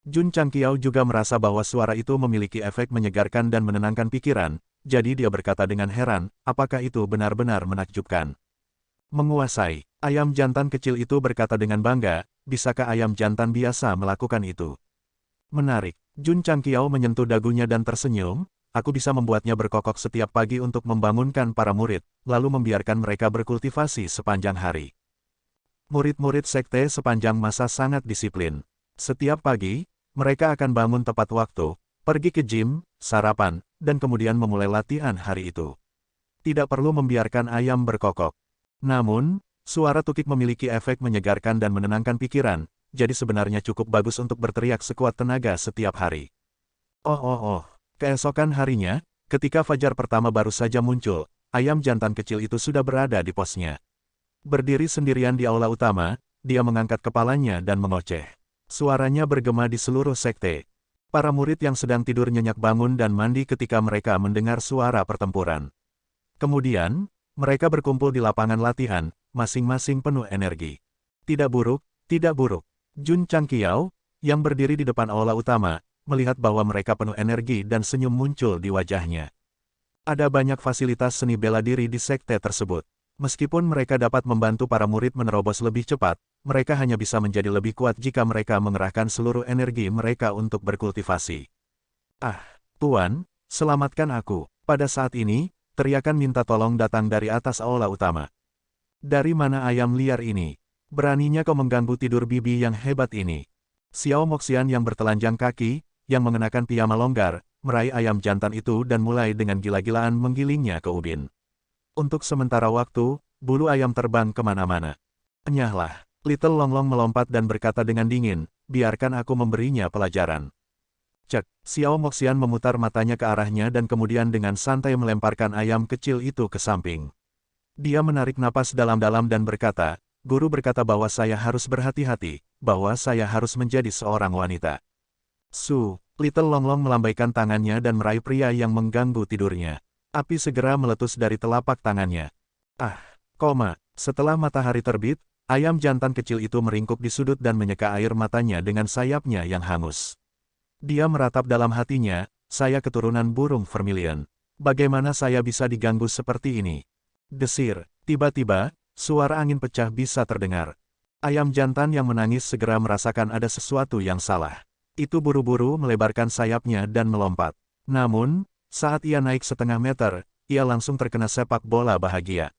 Jun Changqiao juga merasa bahwa suara itu memiliki efek menyegarkan dan menenangkan pikiran, jadi dia berkata dengan heran, apakah itu benar-benar menakjubkan? Menguasai. Ayam jantan kecil itu berkata dengan bangga, bisakah ayam jantan biasa melakukan itu? Menarik. Jun Changqiao menyentuh dagunya dan tersenyum, aku bisa membuatnya berkokok setiap pagi untuk membangunkan para murid, lalu membiarkan mereka berkultivasi sepanjang hari. Murid-murid sekte sepanjang masa sangat disiplin. Setiap pagi, mereka akan bangun tepat waktu, pergi ke gym, sarapan, dan kemudian memulai latihan hari itu. Tidak perlu membiarkan ayam berkokok. Namun, suara tukik memiliki efek menyegarkan dan menenangkan pikiran, jadi sebenarnya cukup bagus untuk berteriak sekuat tenaga setiap hari. Oh. Keesokan harinya, ketika fajar pertama baru saja muncul, ayam jantan kecil itu sudah berada di posnya. Berdiri sendirian di aula utama, dia mengangkat kepalanya dan mengoceh. Suaranya bergema di seluruh sekte. Para murid yang sedang tidur nyenyak bangun dan mandi ketika mereka mendengar suara pertempuran. Kemudian, mereka berkumpul di lapangan latihan, masing-masing penuh energi. Tidak buruk, tidak buruk. Jun Changqiao, yang berdiri di depan aula utama, melihat bahwa mereka penuh energi dan senyum muncul di wajahnya. Ada banyak fasilitas seni bela diri di sekte tersebut. Meskipun mereka dapat membantu para murid menerobos lebih cepat, mereka hanya bisa menjadi lebih kuat jika mereka mengerahkan seluruh energi mereka untuk berkultivasi. Ah, Tuan, selamatkan aku. Pada saat ini, teriakan minta tolong datang dari atas aula utama. Dari mana ayam liar ini? Beraninya kau mengganggu tidur bibi yang hebat ini. Xiao Moxian yang bertelanjang kaki, yang mengenakan piyama longgar, meraih ayam jantan itu dan mulai dengan gila-gilaan menggilingnya ke ubin. Untuk sementara waktu, bulu ayam terbang kemana-mana. Enyahlah. Little Longlong melompat dan berkata dengan dingin, biarkan aku memberinya pelajaran. Cek, Xiao Moxian memutar matanya ke arahnya dan kemudian dengan santai melemparkan ayam kecil itu ke samping. Dia menarik napas dalam-dalam dan berkata, guru berkata bahwa saya harus berhati-hati, bahwa saya harus menjadi seorang wanita. Little Longlong melambaikan tangannya dan meraih pria yang mengganggu tidurnya. Api segera meletus dari telapak tangannya. Setelah matahari terbit, ayam jantan kecil itu meringkuk di sudut dan menyeka air matanya dengan sayapnya yang hangus. Dia meratap dalam hatinya, saya keturunan burung vermilion. Bagaimana saya bisa diganggu seperti ini? Desir, tiba-tiba, suara angin pecah bisa terdengar. Ayam jantan yang menangis segera merasakan ada sesuatu yang salah. Itu buru-buru melebarkan sayapnya dan melompat. Namun, saat ia naik setengah meter, ia langsung terkena sepak bola bahagia.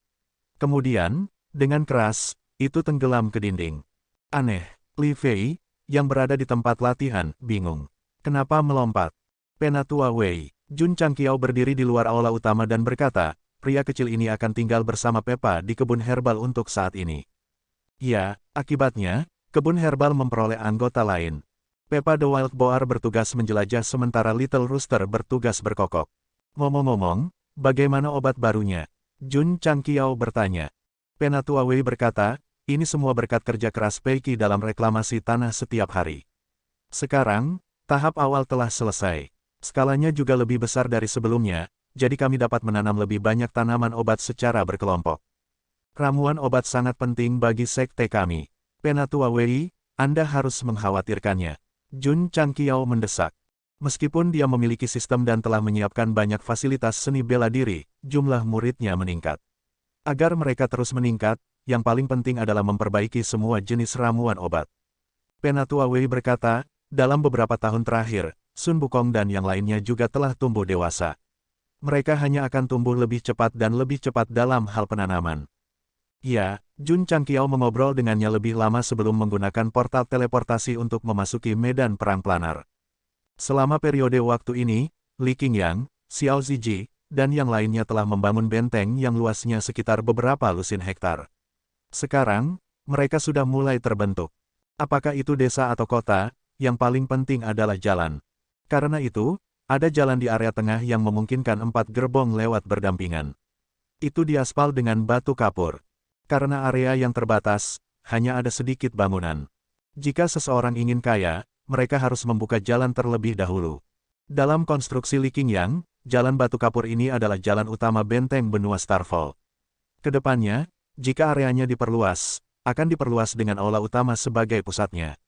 Kemudian, dengan keras, itu tenggelam ke dinding. Aneh, Li Fei, yang berada di tempat latihan, bingung. Kenapa melompat? Penatua Wei, Jun Changqiao berdiri di luar aula utama dan berkata, pria kecil ini akan tinggal bersama Peppa di kebun herbal untuk saat ini. Ya, akibatnya, kebun herbal memperoleh anggota lain. Peppa the Wild Boar bertugas menjelajah sementara Little Rooster bertugas berkokok. Ngomong-ngomong, bagaimana obat barunya? Jun Changqiao bertanya. Penatua Wei berkata, ini semua berkat kerja keras Peiki dalam reklamasi tanah setiap hari. Sekarang, tahap awal telah selesai. Skalanya juga lebih besar dari sebelumnya, jadi kami dapat menanam lebih banyak tanaman obat secara berkelompok. Ramuan obat sangat penting bagi sekte kami. Penatua Wei, Anda harus mengkhawatirkannya. Jun Changqiao mendesak. Meskipun dia memiliki sistem dan telah menyiapkan banyak fasilitas seni bela diri, jumlah muridnya meningkat. Agar mereka terus meningkat, yang paling penting adalah memperbaiki semua jenis ramuan obat. Penatua Wei berkata, dalam beberapa tahun terakhir, Sun Wukong dan yang lainnya juga telah tumbuh dewasa. Mereka hanya akan tumbuh lebih cepat dan lebih cepat dalam hal penanaman. Ya, Jun Changqiao mengobrol dengannya lebih lama sebelum menggunakan portal teleportasi untuk memasuki medan perang planar. Selama periode waktu ini, Li Qingyang, Xiao Ziji, dan yang lainnya telah membangun benteng yang luasnya sekitar beberapa lusin hektar. Sekarang, mereka sudah mulai terbentuk. Apakah itu desa atau kota, yang paling penting adalah jalan. Karena itu, ada jalan di area tengah yang memungkinkan 4 gerbong lewat berdampingan. Itu diaspal dengan batu kapur. Karena area yang terbatas, hanya ada sedikit bangunan. Jika seseorang ingin kaya, mereka harus membuka jalan terlebih dahulu. Dalam konstruksi Li Qingyang, jalan batu kapur ini adalah jalan utama benteng benua Starfall. Kedepannya, jika areanya diperluas, akan diperluas dengan aula utama sebagai pusatnya.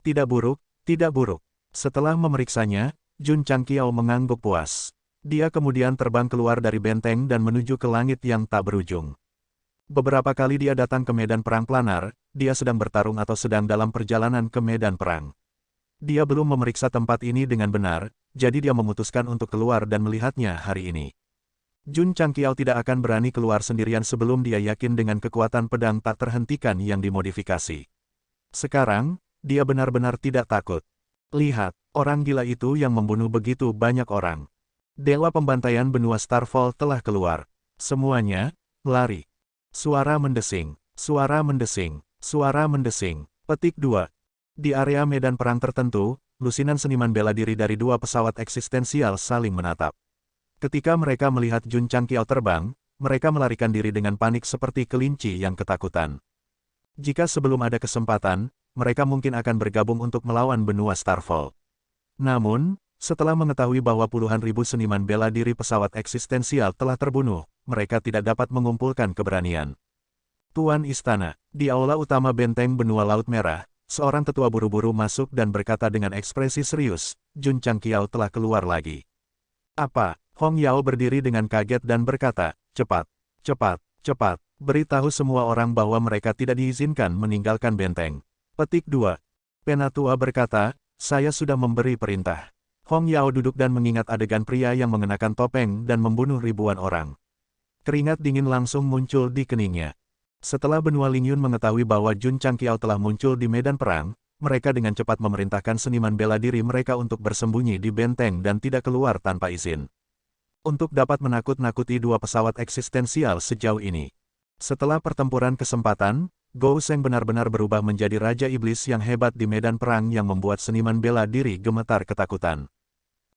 Tidak buruk, tidak buruk. Setelah memeriksanya, Jun Changqiao mengangguk puas. Dia kemudian terbang keluar dari benteng dan menuju ke langit yang tak berujung. Beberapa kali dia datang ke medan perang planar, dia sedang bertarung atau sedang dalam perjalanan ke medan perang. Dia belum memeriksa tempat ini dengan benar, jadi dia memutuskan untuk keluar dan melihatnya hari ini. Jun Changqiao tidak akan berani keluar sendirian sebelum dia yakin dengan kekuatan pedang tak terhentikan yang dimodifikasi. Sekarang, dia benar-benar tidak takut. Lihat, orang gila itu yang membunuh begitu banyak orang. Dewa pembantaian benua Starfall telah keluar. Semuanya, lari. Suara mendesing, suara mendesing, suara mendesing. Petik 2. Di area medan perang tertentu, lusinan seniman bela diri dari 2 pesawat eksistensial saling menatap. Ketika mereka melihat Jun Changqiao terbang, mereka melarikan diri dengan panik seperti kelinci yang ketakutan. Jika sebelum ada kesempatan, mereka mungkin akan bergabung untuk melawan benua Starfall. Namun, setelah mengetahui bahwa puluhan ribu seniman bela diri pesawat eksistensial telah terbunuh, mereka tidak dapat mengumpulkan keberanian. Tuan Istana, di aula utama benteng benua Laut Merah, seorang tetua buru-buru masuk dan berkata dengan ekspresi serius, Jun Changqiao telah keluar lagi. Apa? Hong Yao berdiri dengan kaget dan berkata, cepat, cepat, cepat, beritahu semua orang bahwa mereka tidak diizinkan meninggalkan benteng. Petik 2. Penatua berkata, saya sudah memberi perintah. Hong Yao duduk dan mengingat adegan pria yang mengenakan topeng dan membunuh ribuan orang. Keringat dingin langsung muncul di keningnya. Setelah benua Lingyun mengetahui bahwa Jun Changqiao telah muncul di medan perang, mereka dengan cepat memerintahkan seniman bela diri mereka untuk bersembunyi di benteng dan tidak keluar tanpa izin. Untuk dapat menakut-nakuti 2 pesawat eksistensial sejauh ini. Setelah pertempuran kesempatan, Gou Sheng benar-benar berubah menjadi Raja Iblis yang hebat di medan perang yang membuat seniman bela diri gemetar ketakutan.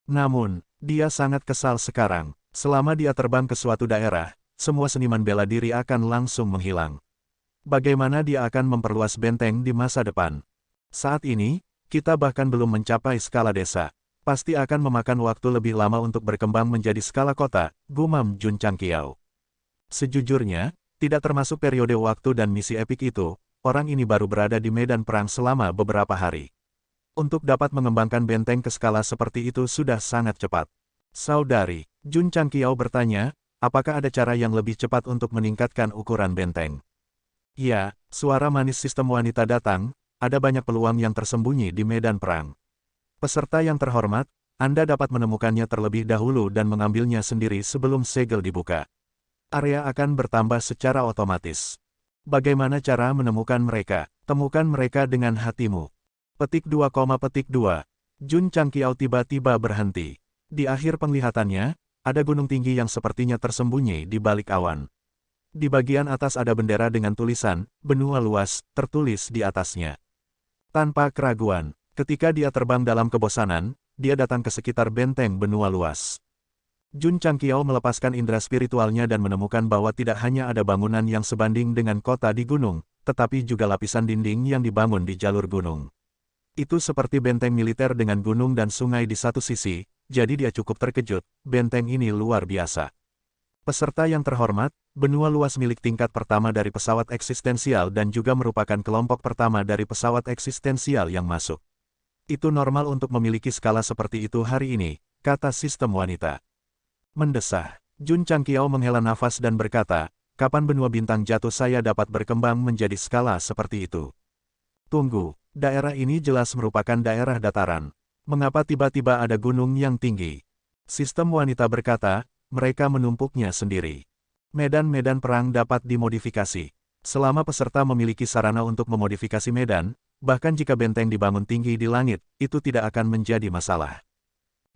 Namun, dia sangat kesal sekarang. Selama dia terbang ke suatu daerah, semua seniman bela diri akan langsung menghilang. Bagaimana dia akan memperluas benteng di masa depan? Saat ini, kita bahkan belum mencapai skala desa. Pasti akan memakan waktu lebih lama untuk berkembang menjadi skala kota, gumam Jun Changqiao. Sejujurnya, tidak termasuk periode waktu dan misi epik itu, orang ini baru berada di medan perang selama beberapa hari. Untuk dapat mengembangkan benteng ke skala seperti itu sudah sangat cepat. Saudari, Jun Changqiao bertanya, apakah ada cara yang lebih cepat untuk meningkatkan ukuran benteng? Ya, suara manis sistem wanita datang, ada banyak peluang yang tersembunyi di medan perang. Peserta yang terhormat, Anda dapat menemukannya terlebih dahulu dan mengambilnya sendiri sebelum segel dibuka. Area akan bertambah secara otomatis. Bagaimana cara menemukan mereka? Temukan mereka dengan hatimu. Petik 2, petik 2. Jun Changqiao tiba-tiba berhenti. Di akhir penglihatannya, ada gunung tinggi yang sepertinya tersembunyi di balik awan. Di bagian atas ada bendera dengan tulisan, benua luas, tertulis di atasnya. Tanpa keraguan, ketika dia terbang dalam kebosanan, dia datang ke sekitar benteng benua luas. Jun Changqiao melepaskan indera spiritualnya dan menemukan bahwa tidak hanya ada bangunan yang sebanding dengan kota di gunung, tetapi juga lapisan dinding yang dibangun di jalur gunung. Itu seperti benteng militer dengan gunung dan sungai di satu sisi, jadi dia cukup terkejut, benteng ini luar biasa. Peserta yang terhormat, benua luas milik tingkat pertama dari pesawat eksistensial dan juga merupakan kelompok pertama dari pesawat eksistensial yang masuk. Itu normal untuk memiliki skala seperti itu hari ini, kata sistem wanita. Mendesah, Jun Changqiao menghela nafas dan berkata, kapan benua bintang jatuh saya dapat berkembang menjadi skala seperti itu? Tunggu, daerah ini jelas merupakan daerah dataran. Mengapa tiba-tiba ada gunung yang tinggi? Sistem wanita berkata, mereka menumpuknya sendiri. Medan-medan perang dapat dimodifikasi. Selama peserta memiliki sarana untuk memodifikasi medan, bahkan jika benteng dibangun tinggi di langit, itu tidak akan menjadi masalah.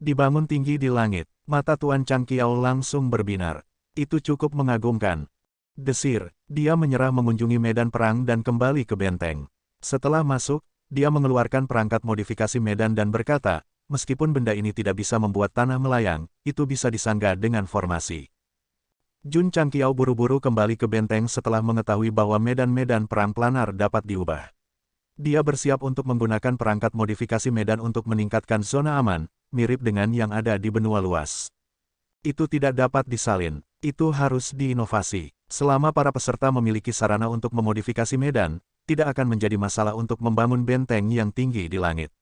Dibangun tinggi di langit, mata Tuan Changqiao langsung berbinar. Itu cukup mengagumkan. Desir, dia menyerah mengunjungi medan perang dan kembali ke benteng. Setelah masuk, dia mengeluarkan perangkat modifikasi medan dan berkata, meskipun benda ini tidak bisa membuat tanah melayang, itu bisa disanggah dengan formasi. Jun Changqiao buru-buru kembali ke benteng setelah mengetahui bahwa medan-medan perang planar dapat diubah. Dia bersiap untuk menggunakan perangkat modifikasi medan untuk meningkatkan zona aman, mirip dengan yang ada di benua luas. Itu tidak dapat disalin, itu harus diinovasi. Selama para peserta memiliki sarana untuk memodifikasi medan, tidak akan menjadi masalah untuk membangun benteng yang tinggi di langit.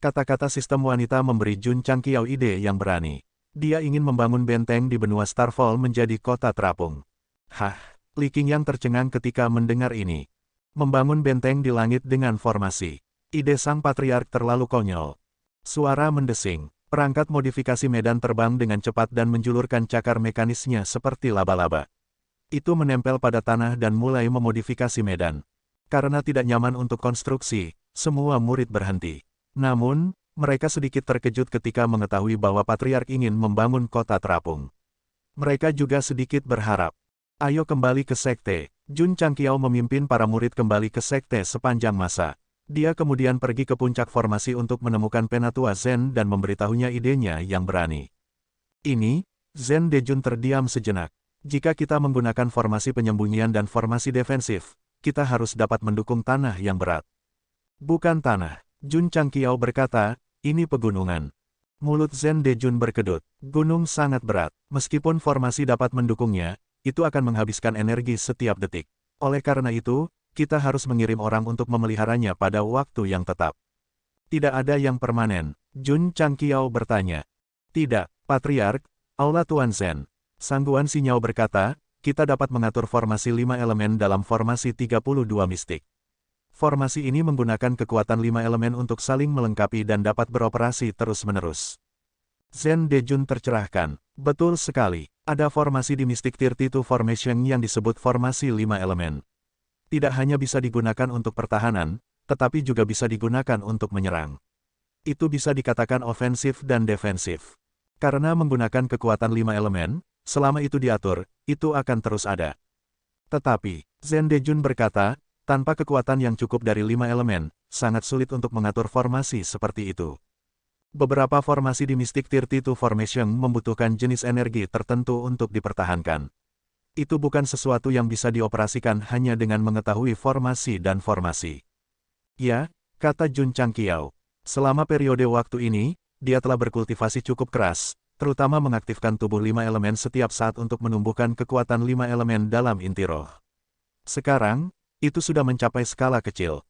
Kata-kata sistem wanita memberi Jun Changqiao ide yang berani. Dia ingin membangun benteng di benua Starfall menjadi kota terapung. Hah, Li Qingyang tercengang ketika mendengar ini. Membangun benteng di langit dengan formasi. Ide sang patriark terlalu konyol. Suara mendesing. Perangkat modifikasi medan terbang dengan cepat dan menjulurkan cakar mekanisnya seperti laba-laba. Itu menempel pada tanah dan mulai memodifikasi medan. Karena tidak nyaman untuk konstruksi, semua murid berhenti. Namun, mereka sedikit terkejut ketika mengetahui bahwa patriark ingin membangun kota terapung. Mereka juga sedikit berharap. Ayo kembali ke sekte. Jun Changqiao memimpin para murid kembali ke sekte sepanjang masa. Dia kemudian pergi ke puncak formasi untuk menemukan Penatua Zen dan memberitahunya idenya yang berani. Ini, Zen Dejun terdiam sejenak. Jika kita menggunakan formasi penyembunyian dan formasi defensif, kita harus dapat mendukung tanah yang berat. Bukan tanah. Jun Changqiao berkata, ini pegunungan. Mulut Zen Dejun berkedut. Gunung sangat berat. Meskipun formasi dapat mendukungnya, itu akan menghabiskan energi setiap detik. Oleh karena itu, kita harus mengirim orang untuk memeliharanya pada waktu yang tetap. Tidak ada yang permanen. Jun Changqiao bertanya. Tidak, Patriark, Aula Tuan Zen. Sangguan Sinyao berkata, kita dapat mengatur formasi 5 elemen dalam formasi 32 mistik. Formasi ini menggunakan kekuatan 5 elemen untuk saling melengkapi dan dapat beroperasi terus-menerus. Zen Dejun tercerahkan. Betul sekali, ada formasi di Mystic 32 Formation yang disebut formasi 5 elemen. Tidak hanya bisa digunakan untuk pertahanan, tetapi juga bisa digunakan untuk menyerang. Itu bisa dikatakan ofensif dan defensif. Karena menggunakan kekuatan 5 elemen, selama itu diatur, itu akan terus ada. Tetapi, Zen Dejun berkata, tanpa kekuatan yang cukup dari 5 elemen, sangat sulit untuk mengatur formasi seperti itu. Beberapa formasi di Mystic 32 Formation membutuhkan jenis energi tertentu untuk dipertahankan. Itu bukan sesuatu yang bisa dioperasikan hanya dengan mengetahui formasi dan formasi. Ya, kata Jun Changqiao. Selama periode waktu ini, dia telah berkultivasi cukup keras, terutama mengaktifkan tubuh 5 elemen setiap saat untuk menumbuhkan kekuatan 5 elemen dalam inti roh. Sekarang, itu sudah mencapai skala kecil.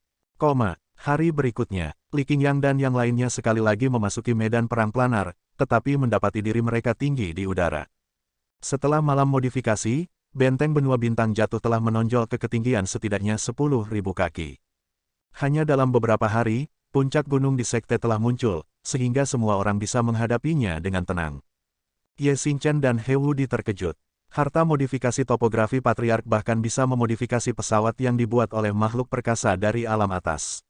Hari berikutnya, Li Qingyang dan yang lainnya sekali lagi memasuki medan perang planar, tetapi mendapati diri mereka tinggi di udara. Setelah malam modifikasi, benteng benua bintang jatuh telah menonjol ke ketinggian setidaknya 10.000 kaki. Hanya dalam beberapa hari, puncak gunung di sekte telah muncul, sehingga semua orang bisa menghadapinya dengan tenang. Ye Xingchen dan He Wudi terkejut. Harta modifikasi topografi patriark bahkan bisa memodifikasi pesawat yang dibuat oleh makhluk perkasa dari alam atas.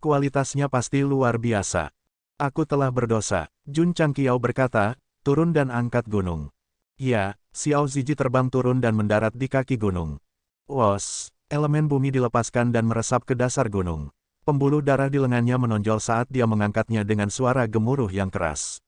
Kualitasnya pasti luar biasa. Aku telah berdosa, Jun Changqiao berkata, turun dan angkat gunung. Ya, Xiao Ziji terbang turun dan mendarat di kaki gunung. Wos, elemen bumi dilepaskan dan meresap ke dasar gunung. Pembuluh darah di lengannya menonjol saat dia mengangkatnya dengan suara gemuruh yang keras.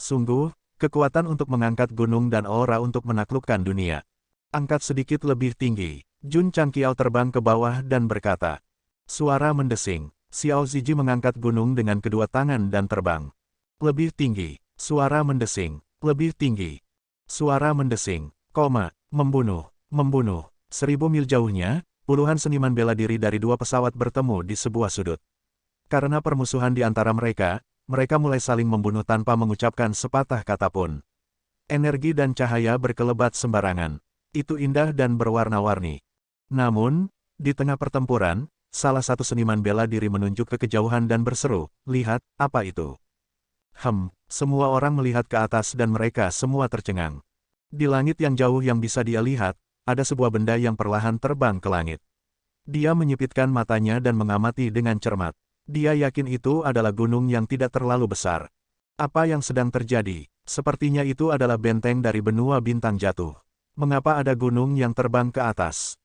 Sungguh, kekuatan untuk mengangkat gunung dan aura untuk menaklukkan dunia. Angkat sedikit lebih tinggi. Jun Changqiao terbang ke bawah dan berkata. Suara mendesing. Xiao Ziji mengangkat gunung dengan kedua tangan dan terbang. Lebih tinggi. Suara mendesing. Lebih tinggi. Suara mendesing. Membunuh. 1000 mil jauhnya, puluhan seniman bela diri dari dua pesawat bertemu di sebuah sudut. Karena permusuhan di antara mereka, mereka mulai saling membunuh tanpa mengucapkan sepatah kata pun. Energi dan cahaya berkelebat sembarangan. Itu indah dan berwarna-warni. Namun, di tengah pertempuran, salah satu seniman bela diri menunjuk ke kejauhan dan berseru, "Lihat, apa itu?" Semua orang melihat ke atas dan mereka semua tercengang. Di langit yang jauh yang bisa dia lihat, ada sebuah benda yang perlahan terbang ke langit. Dia menyipitkan matanya dan mengamati dengan cermat. Dia yakin itu adalah gunung yang tidak terlalu besar. Apa yang sedang terjadi? Sepertinya itu adalah benteng dari benua bintang jatuh. Mengapa ada gunung yang terbang ke atas?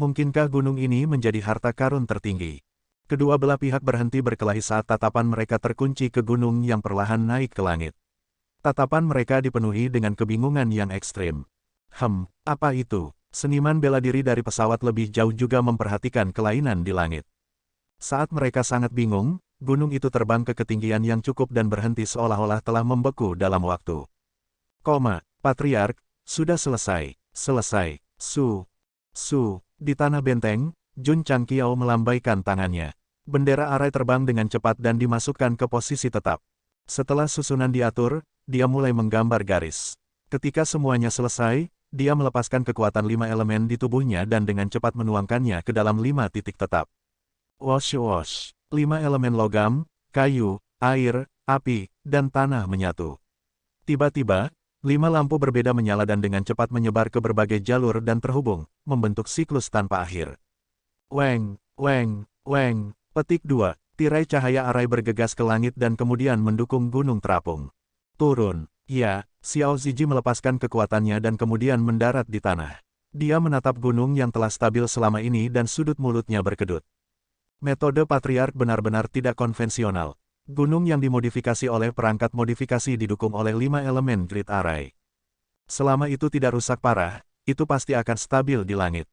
Mungkinkah gunung ini menjadi harta karun tertinggi? Kedua belah pihak berhenti berkelahi saat tatapan mereka terkunci ke gunung yang perlahan naik ke langit. Tatapan mereka dipenuhi dengan kebingungan yang ekstrim. Apa itu? Seniman bela diri dari pesawat lebih jauh juga memperhatikan kelainan di langit. Saat mereka sangat bingung, gunung itu terbang ke ketinggian yang cukup dan berhenti seolah-olah telah membeku dalam waktu. Patriark, sudah selesai. Di tanah benteng, Jun Changqiao melambaikan tangannya. Bendera arai terbang dengan cepat dan dimasukkan ke posisi tetap. Setelah susunan diatur, dia mulai menggambar garis. Ketika semuanya selesai, dia melepaskan kekuatan 5 elemen di tubuhnya dan dengan cepat menuangkannya ke dalam 5 titik tetap. Wosh. 5 elemen logam, kayu, air, api, dan tanah menyatu. Tiba-tiba, 5 lampu berbeda menyala dan dengan cepat menyebar ke berbagai jalur dan terhubung, membentuk siklus tanpa akhir. Weng. Petik 2. Tirai cahaya arai bergegas ke langit dan kemudian mendukung gunung terapung. Turun. Ya, Xiao Ziji melepaskan kekuatannya dan kemudian mendarat di tanah. Dia menatap gunung yang telah stabil selama ini dan sudut mulutnya berkedut. Metode Patriark benar-benar tidak konvensional. Gunung yang dimodifikasi oleh perangkat modifikasi didukung oleh 5 elemen grid arai. Selama itu tidak rusak parah, itu pasti akan stabil di langit.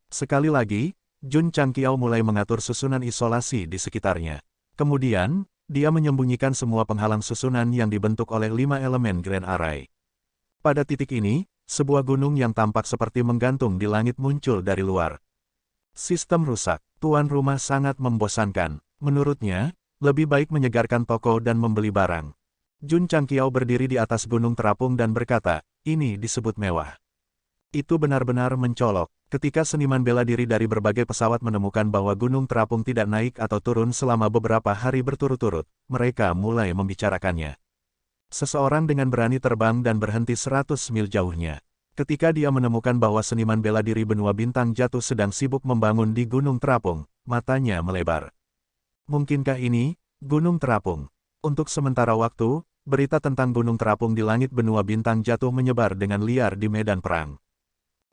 Sekali lagi, Jun Changqiao mulai mengatur susunan isolasi di sekitarnya. Kemudian, dia menyembunyikan semua penghalang susunan yang dibentuk oleh 5 elemen Grand Array. Pada titik ini, sebuah gunung yang tampak seperti menggantung di langit muncul dari luar. Sistem rusak. Tuan rumah sangat membosankan. Menurutnya, lebih baik menyegarkan toko dan membeli barang. Jun Changqiao berdiri di atas gunung terapung dan berkata, "Ini disebut mewah." Itu benar-benar mencolok. Ketika seniman bela diri dari berbagai pesawat menemukan bahwa gunung terapung tidak naik atau turun selama beberapa hari berturut-turut, mereka mulai membicarakannya. Seseorang dengan berani terbang dan berhenti 100 mil jauhnya. Ketika dia menemukan bahwa seniman bela diri benua bintang jatuh sedang sibuk membangun di gunung terapung, matanya melebar. Mungkinkah ini, gunung terapung? Untuk sementara waktu, berita tentang gunung terapung di langit benua bintang jatuh menyebar dengan liar di medan perang.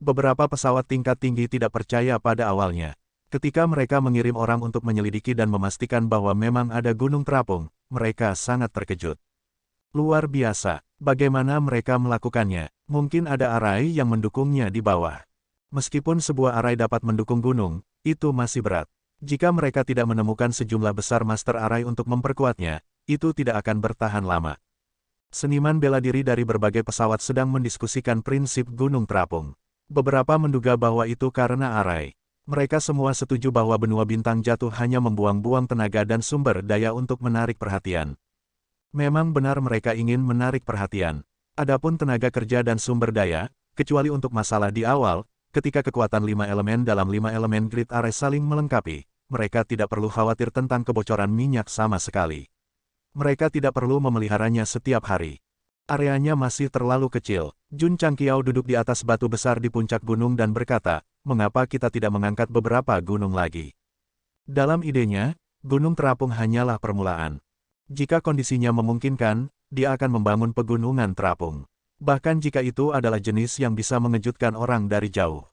Beberapa pesawat tingkat tinggi tidak percaya pada awalnya. Ketika mereka mengirim orang untuk menyelidiki dan memastikan bahwa memang ada gunung terapung, mereka sangat terkejut. Luar biasa, bagaimana mereka melakukannya? Mungkin ada arai yang mendukungnya di bawah. Meskipun sebuah arai dapat mendukung gunung, itu masih berat. Jika mereka tidak menemukan sejumlah besar master arai untuk memperkuatnya, itu tidak akan bertahan lama. Seniman bela diri dari berbagai pesawat sedang mendiskusikan prinsip gunung terapung. Beberapa menduga bahwa itu karena arai. Mereka semua setuju bahwa benua bintang jatuh hanya membuang-buang tenaga dan sumber daya untuk menarik perhatian. Memang benar mereka ingin menarik perhatian. Adapun tenaga kerja dan sumber daya, kecuali untuk masalah di awal, ketika kekuatan 5 elemen dalam 5 elemen grid array saling melengkapi, mereka tidak perlu khawatir tentang kebocoran minyak sama sekali. Mereka tidak perlu memeliharanya setiap hari. Areanya masih terlalu kecil. Jun Changqiao duduk di atas batu besar di puncak gunung dan berkata, "Mengapa kita tidak mengangkat beberapa gunung lagi?" Dalam idenya, gunung terapung hanyalah permulaan. Jika kondisinya memungkinkan, dia akan membangun pegunungan terapung. Bahkan jika itu adalah jenis yang bisa mengejutkan orang dari jauh.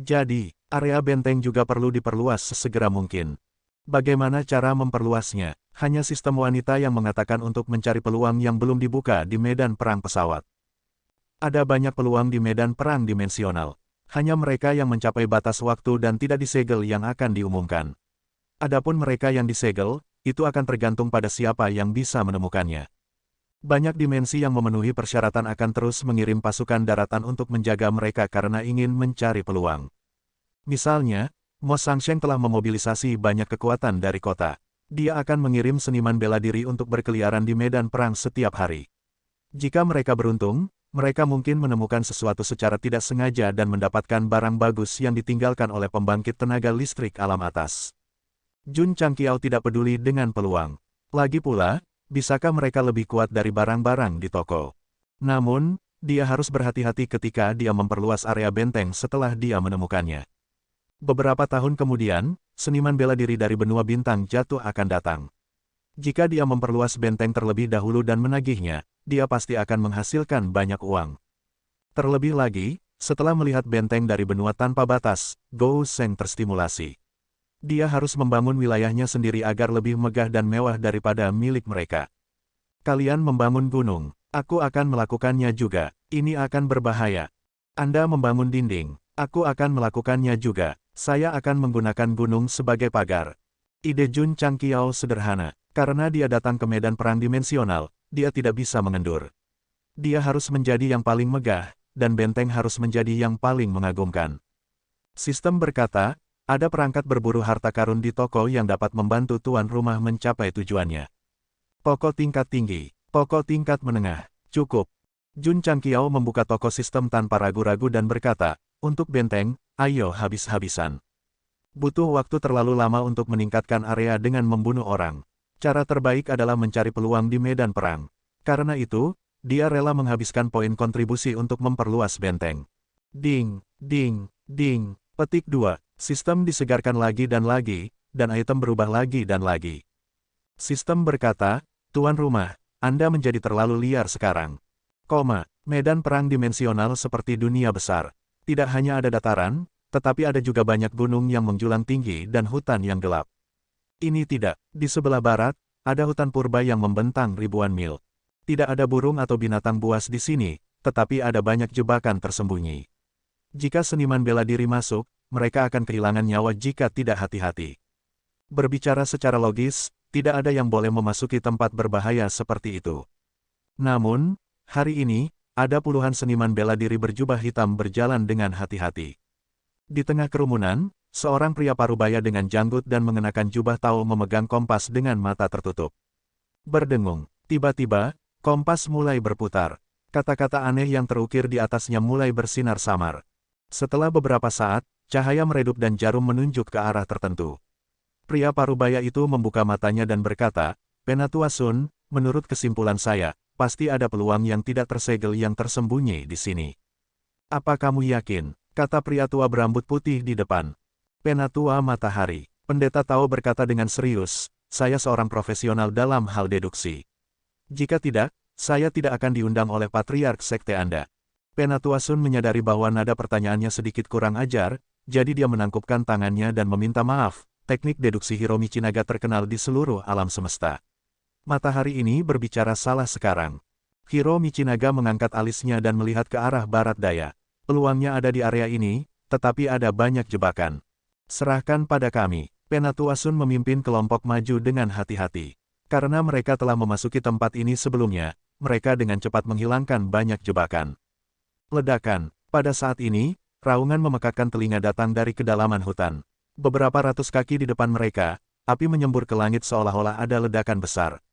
Jadi, area benteng juga perlu diperluas sesegera mungkin. Bagaimana cara memperluasnya? Hanya sistem wanita yang mengatakan untuk mencari peluang yang belum dibuka di medan perang pesawat. Ada banyak peluang di medan perang dimensional. Hanya mereka yang mencapai batas waktu dan tidak disegel yang akan diumumkan. Adapun mereka yang disegel, itu akan tergantung pada siapa yang bisa menemukannya. Banyak dimensi yang memenuhi persyaratan akan terus mengirim pasukan daratan untuk menjaga mereka karena ingin mencari peluang. Misalnya, Mo Sangsheng telah memobilisasi banyak kekuatan dari kota. Dia akan mengirim seniman bela diri untuk berkeliaran di medan perang setiap hari. Jika mereka beruntung, mereka mungkin menemukan sesuatu secara tidak sengaja dan mendapatkan barang bagus yang ditinggalkan oleh pembangkit tenaga listrik alam atas. Jun Changqiao tidak peduli dengan peluang. Lagi pula, bisakah mereka lebih kuat dari barang-barang di toko? Namun, dia harus berhati-hati ketika dia memperluas area benteng setelah dia menemukannya. Beberapa tahun kemudian, seniman bela diri dari benua bintang jatuh akan datang. Jika dia memperluas benteng terlebih dahulu dan menagihnya, dia pasti akan menghasilkan banyak uang. Terlebih lagi, setelah melihat benteng dari benua tanpa batas, Gou Sheng terstimulasi. Dia harus membangun wilayahnya sendiri agar lebih megah dan mewah daripada milik mereka. Kalian membangun gunung, aku akan melakukannya juga. Ini akan berbahaya. Anda membangun dinding, aku akan melakukannya juga. Saya akan menggunakan gunung sebagai pagar. Ide Jun Changqiao sederhana. Karena dia datang ke medan perang dimensional, dia tidak bisa mengendur. Dia harus menjadi yang paling megah, dan benteng harus menjadi yang paling mengagumkan. Sistem berkata, ada perangkat berburu harta karun di toko yang dapat membantu tuan rumah mencapai tujuannya. Toko tingkat tinggi, toko tingkat menengah, cukup. Jun Changqiao membuka toko sistem tanpa ragu-ragu dan berkata, untuk benteng, ayo habis-habisan. Butuh waktu terlalu lama untuk meningkatkan area dengan membunuh orang. Cara terbaik adalah mencari peluang di medan perang. Karena itu, dia rela menghabiskan poin kontribusi untuk memperluas benteng. Ding, ding, ding. Petik 2. Sistem disegarkan lagi, dan item berubah lagi dan lagi. Sistem berkata, tuan rumah, Anda menjadi terlalu liar sekarang. Medan perang dimensional seperti dunia besar. Tidak hanya ada dataran, tetapi ada juga banyak gunung yang menjulang tinggi dan hutan yang gelap. Ini tidak. Di sebelah barat, ada hutan purba yang membentang ribuan mil. Tidak ada burung atau binatang buas di sini, tetapi ada banyak jebakan tersembunyi. Jika seniman bela diri masuk, mereka akan kehilangan nyawa jika tidak hati-hati. Berbicara secara logis, tidak ada yang boleh memasuki tempat berbahaya seperti itu. Namun, hari ini, ada puluhan seniman bela diri berjubah hitam berjalan dengan hati-hati. Di tengah kerumunan, seorang pria parubaya dengan janggut dan mengenakan jubah taul memegang kompas dengan mata tertutup. Berdengung. Tiba-tiba, kompas mulai berputar. Kata-kata aneh yang terukir di atasnya mulai bersinar samar. Setelah beberapa saat, cahaya meredup dan jarum menunjuk ke arah tertentu. Pria parubaya itu membuka matanya dan berkata, Penatua Sun, menurut kesimpulan saya, pasti ada peluang yang tidak tersegel yang tersembunyi di sini. Apa kamu yakin? Kata pria tua berambut putih di depan. Penatua Matahari, Pendeta Tao berkata dengan serius, saya seorang profesional dalam hal deduksi. Jika tidak, saya tidak akan diundang oleh Patriark Sekte Anda. Penatua Sun menyadari bahwa nada pertanyaannya sedikit kurang ajar, jadi dia menangkupkan tangannya dan meminta maaf. Teknik deduksi Hiro Michinaga terkenal di seluruh alam semesta. Matahari ini berbicara salah sekarang. Hiro Michinaga mengangkat alisnya dan melihat ke arah barat daya. Peluangnya ada di area ini, tetapi ada banyak jebakan. Serahkan pada kami. Penatua Sun memimpin kelompok maju dengan hati-hati. Karena mereka telah memasuki tempat ini sebelumnya, mereka dengan cepat menghilangkan banyak jebakan. Ledakan. Pada saat ini, raungan memekakkan telinga datang dari kedalaman hutan. Beberapa ratus kaki di depan mereka, api menyembur ke langit seolah-olah ada ledakan besar.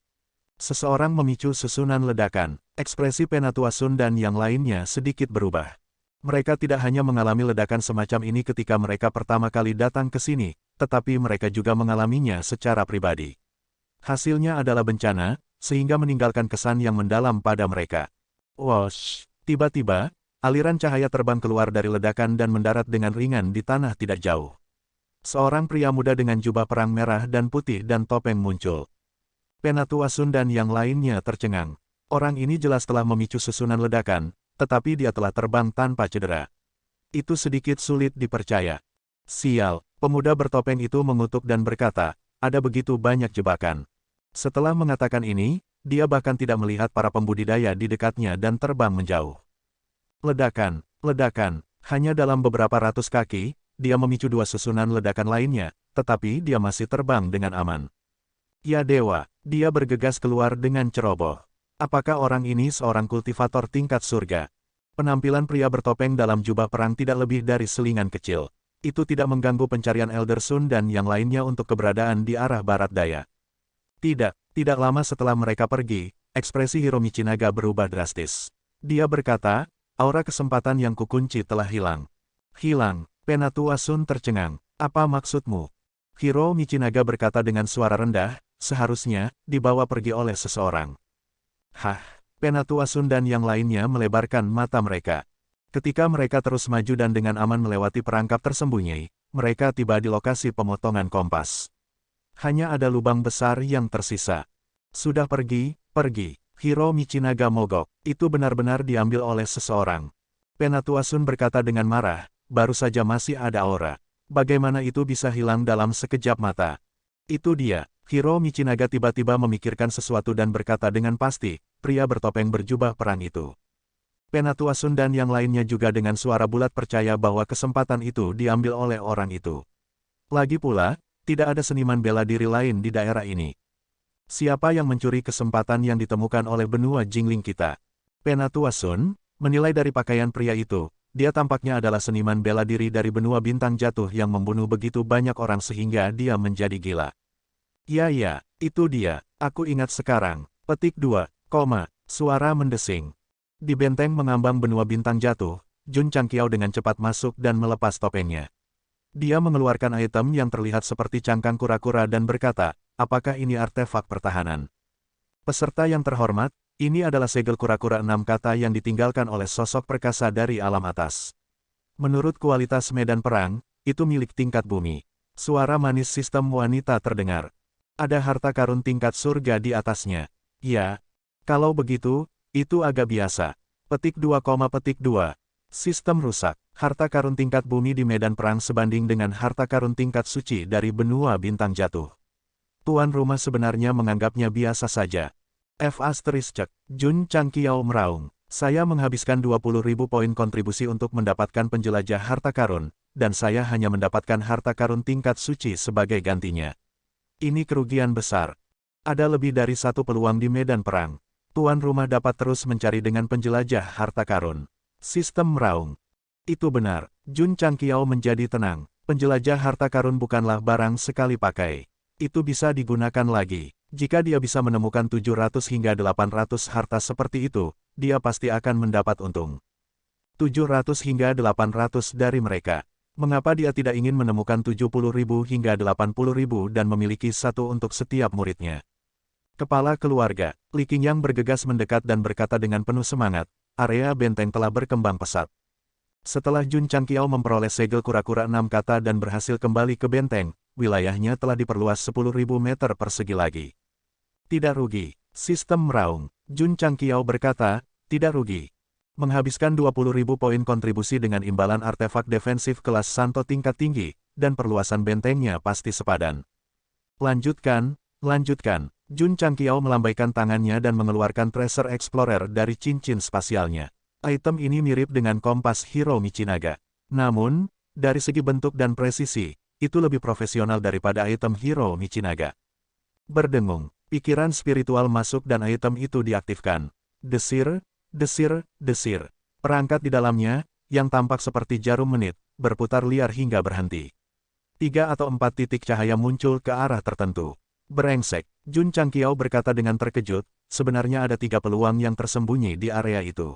Seseorang memicu susunan ledakan. Ekspresi Penatua Sun dan yang lainnya sedikit berubah. Mereka tidak hanya mengalami ledakan semacam ini ketika mereka pertama kali datang ke sini, tetapi mereka juga mengalaminya secara pribadi. Hasilnya adalah bencana, sehingga meninggalkan kesan yang mendalam pada mereka. Wosh! Tiba-tiba, aliran cahaya terbang keluar dari ledakan dan mendarat dengan ringan di tanah tidak jauh. Seorang pria muda dengan jubah perang merah dan putih dan topeng muncul. Penatua Sun dan yang lainnya tercengang. Orang ini jelas telah memicu susunan ledakan, tetapi dia telah terbang tanpa cedera. Itu sedikit sulit dipercaya. Sial, pemuda bertopeng itu mengutuk dan berkata, ada begitu banyak jebakan. Setelah mengatakan ini, dia bahkan tidak melihat para pembudidaya di dekatnya dan terbang menjauh. Ledakan, ledakan, hanya dalam beberapa ratus kaki, dia memicu dua susunan ledakan lainnya, tetapi dia masih terbang dengan aman. Ya dewa, dia bergegas keluar dengan ceroboh. Apakah orang ini seorang kultivator tingkat surga? Penampilan pria bertopeng dalam jubah perang tidak lebih dari selingan kecil. Itu tidak mengganggu pencarian Elder Sun dan yang lainnya untuk keberadaan di arah barat daya. Tidak lama setelah mereka pergi, ekspresi Hiro Michinaga berubah drastis. Dia berkata, aura kesempatan yang kukunci telah hilang. Hilang, Penatua Sun tercengang. Apa maksudmu? Hiro Michinaga berkata dengan suara rendah, seharusnya dibawa pergi oleh seseorang. Hah, Penatua Sun dan yang lainnya melebarkan mata mereka. Ketika mereka terus maju dan dengan aman melewati perangkap tersembunyi, mereka tiba di lokasi pemotongan kompas. Hanya ada lubang besar yang tersisa. Sudah pergi. Hiro Michinaga mogok. Itu benar-benar diambil oleh seseorang. Penatua Sun berkata dengan marah, baru saja masih ada aura. Bagaimana itu bisa hilang dalam sekejap mata? Itu dia. Hiro Michinaga tiba-tiba memikirkan sesuatu dan berkata dengan pasti, pria bertopeng berjubah perang itu. Penatua Sun dan yang lainnya juga dengan suara bulat percaya bahwa kesempatan itu diambil oleh orang itu. Lagi pula, tidak ada seniman bela diri lain di daerah ini. Siapa yang mencuri kesempatan yang ditemukan oleh benua Jingling kita? Penatua Sun menilai dari pakaian pria itu, dia tampaknya adalah seniman bela diri dari benua bintang jatuh yang membunuh begitu banyak orang sehingga dia menjadi gila. Ya, itu dia, aku ingat sekarang. Petik 2, suara mendesing. Di benteng mengambang benua bintang jatuh, Jun Changqiao dengan cepat masuk dan melepas topengnya. Dia mengeluarkan item yang terlihat seperti cangkang kura-kura dan berkata, apakah ini artefak pertahanan? Peserta yang terhormat, ini adalah segel kura-kura 6 kata yang ditinggalkan oleh sosok perkasa dari alam atas. Menurut kualitas medan perang, itu milik tingkat bumi. Suara manis sistem wanita terdengar. Ada harta karun tingkat surga di atasnya. Ya, kalau begitu, itu agak biasa. Petik 2, Sistem rusak. Harta karun tingkat bumi di medan perang sebanding dengan harta karun tingkat suci dari benua bintang jatuh. Tuan rumah sebenarnya menganggapnya biasa saja. Jun Changqiao meraung. Saya menghabiskan 20.000 poin kontribusi untuk mendapatkan penjelajah harta karun, dan saya hanya mendapatkan harta karun tingkat suci sebagai gantinya. Ini kerugian besar. Ada lebih dari satu peluang di medan perang. Tuan rumah dapat terus mencari dengan penjelajah harta karun. Sistem meraung. Itu benar, Jun Changqiao menjadi tenang. Penjelajah harta karun bukanlah barang sekali pakai. Itu bisa digunakan lagi. Jika dia bisa menemukan 700 hingga 800 harta seperti itu, dia pasti akan mendapat untung. 700 hingga 800 dari mereka. Mengapa dia tidak ingin menemukan 70.000 hingga 80.000 dan memiliki satu untuk setiap muridnya? Kepala keluarga, Li Qingyang bergegas mendekat dan berkata dengan penuh semangat, area benteng telah berkembang pesat. Setelah Jun Changqiao memperoleh segel kura-kura 6 kata dan berhasil kembali ke benteng, wilayahnya telah diperluas 10.000 meter persegi lagi. Tidak rugi, sistem meraung. Jun Changqiao berkata, tidak rugi. Menghabiskan 20.000 poin kontribusi dengan imbalan artefak defensif kelas Santo tingkat tinggi, dan perluasan bentengnya pasti sepadan. Lanjutkan. Jun Changqiao melambaikan tangannya dan mengeluarkan Tracer Explorer dari cincin spasialnya. Item ini mirip dengan kompas Hiro Michinaga. Namun, dari segi bentuk dan presisi, itu lebih profesional daripada item Hiro Michinaga. Berdengung, pikiran spiritual masuk dan item itu diaktifkan. Desir. Perangkat di dalamnya, yang tampak seperti jarum menit, berputar liar hingga berhenti. 3 atau 4 titik cahaya muncul ke arah tertentu. Brengsek, Jun Changqiao berkata dengan terkejut, sebenarnya ada 3 peluang yang tersembunyi di area itu.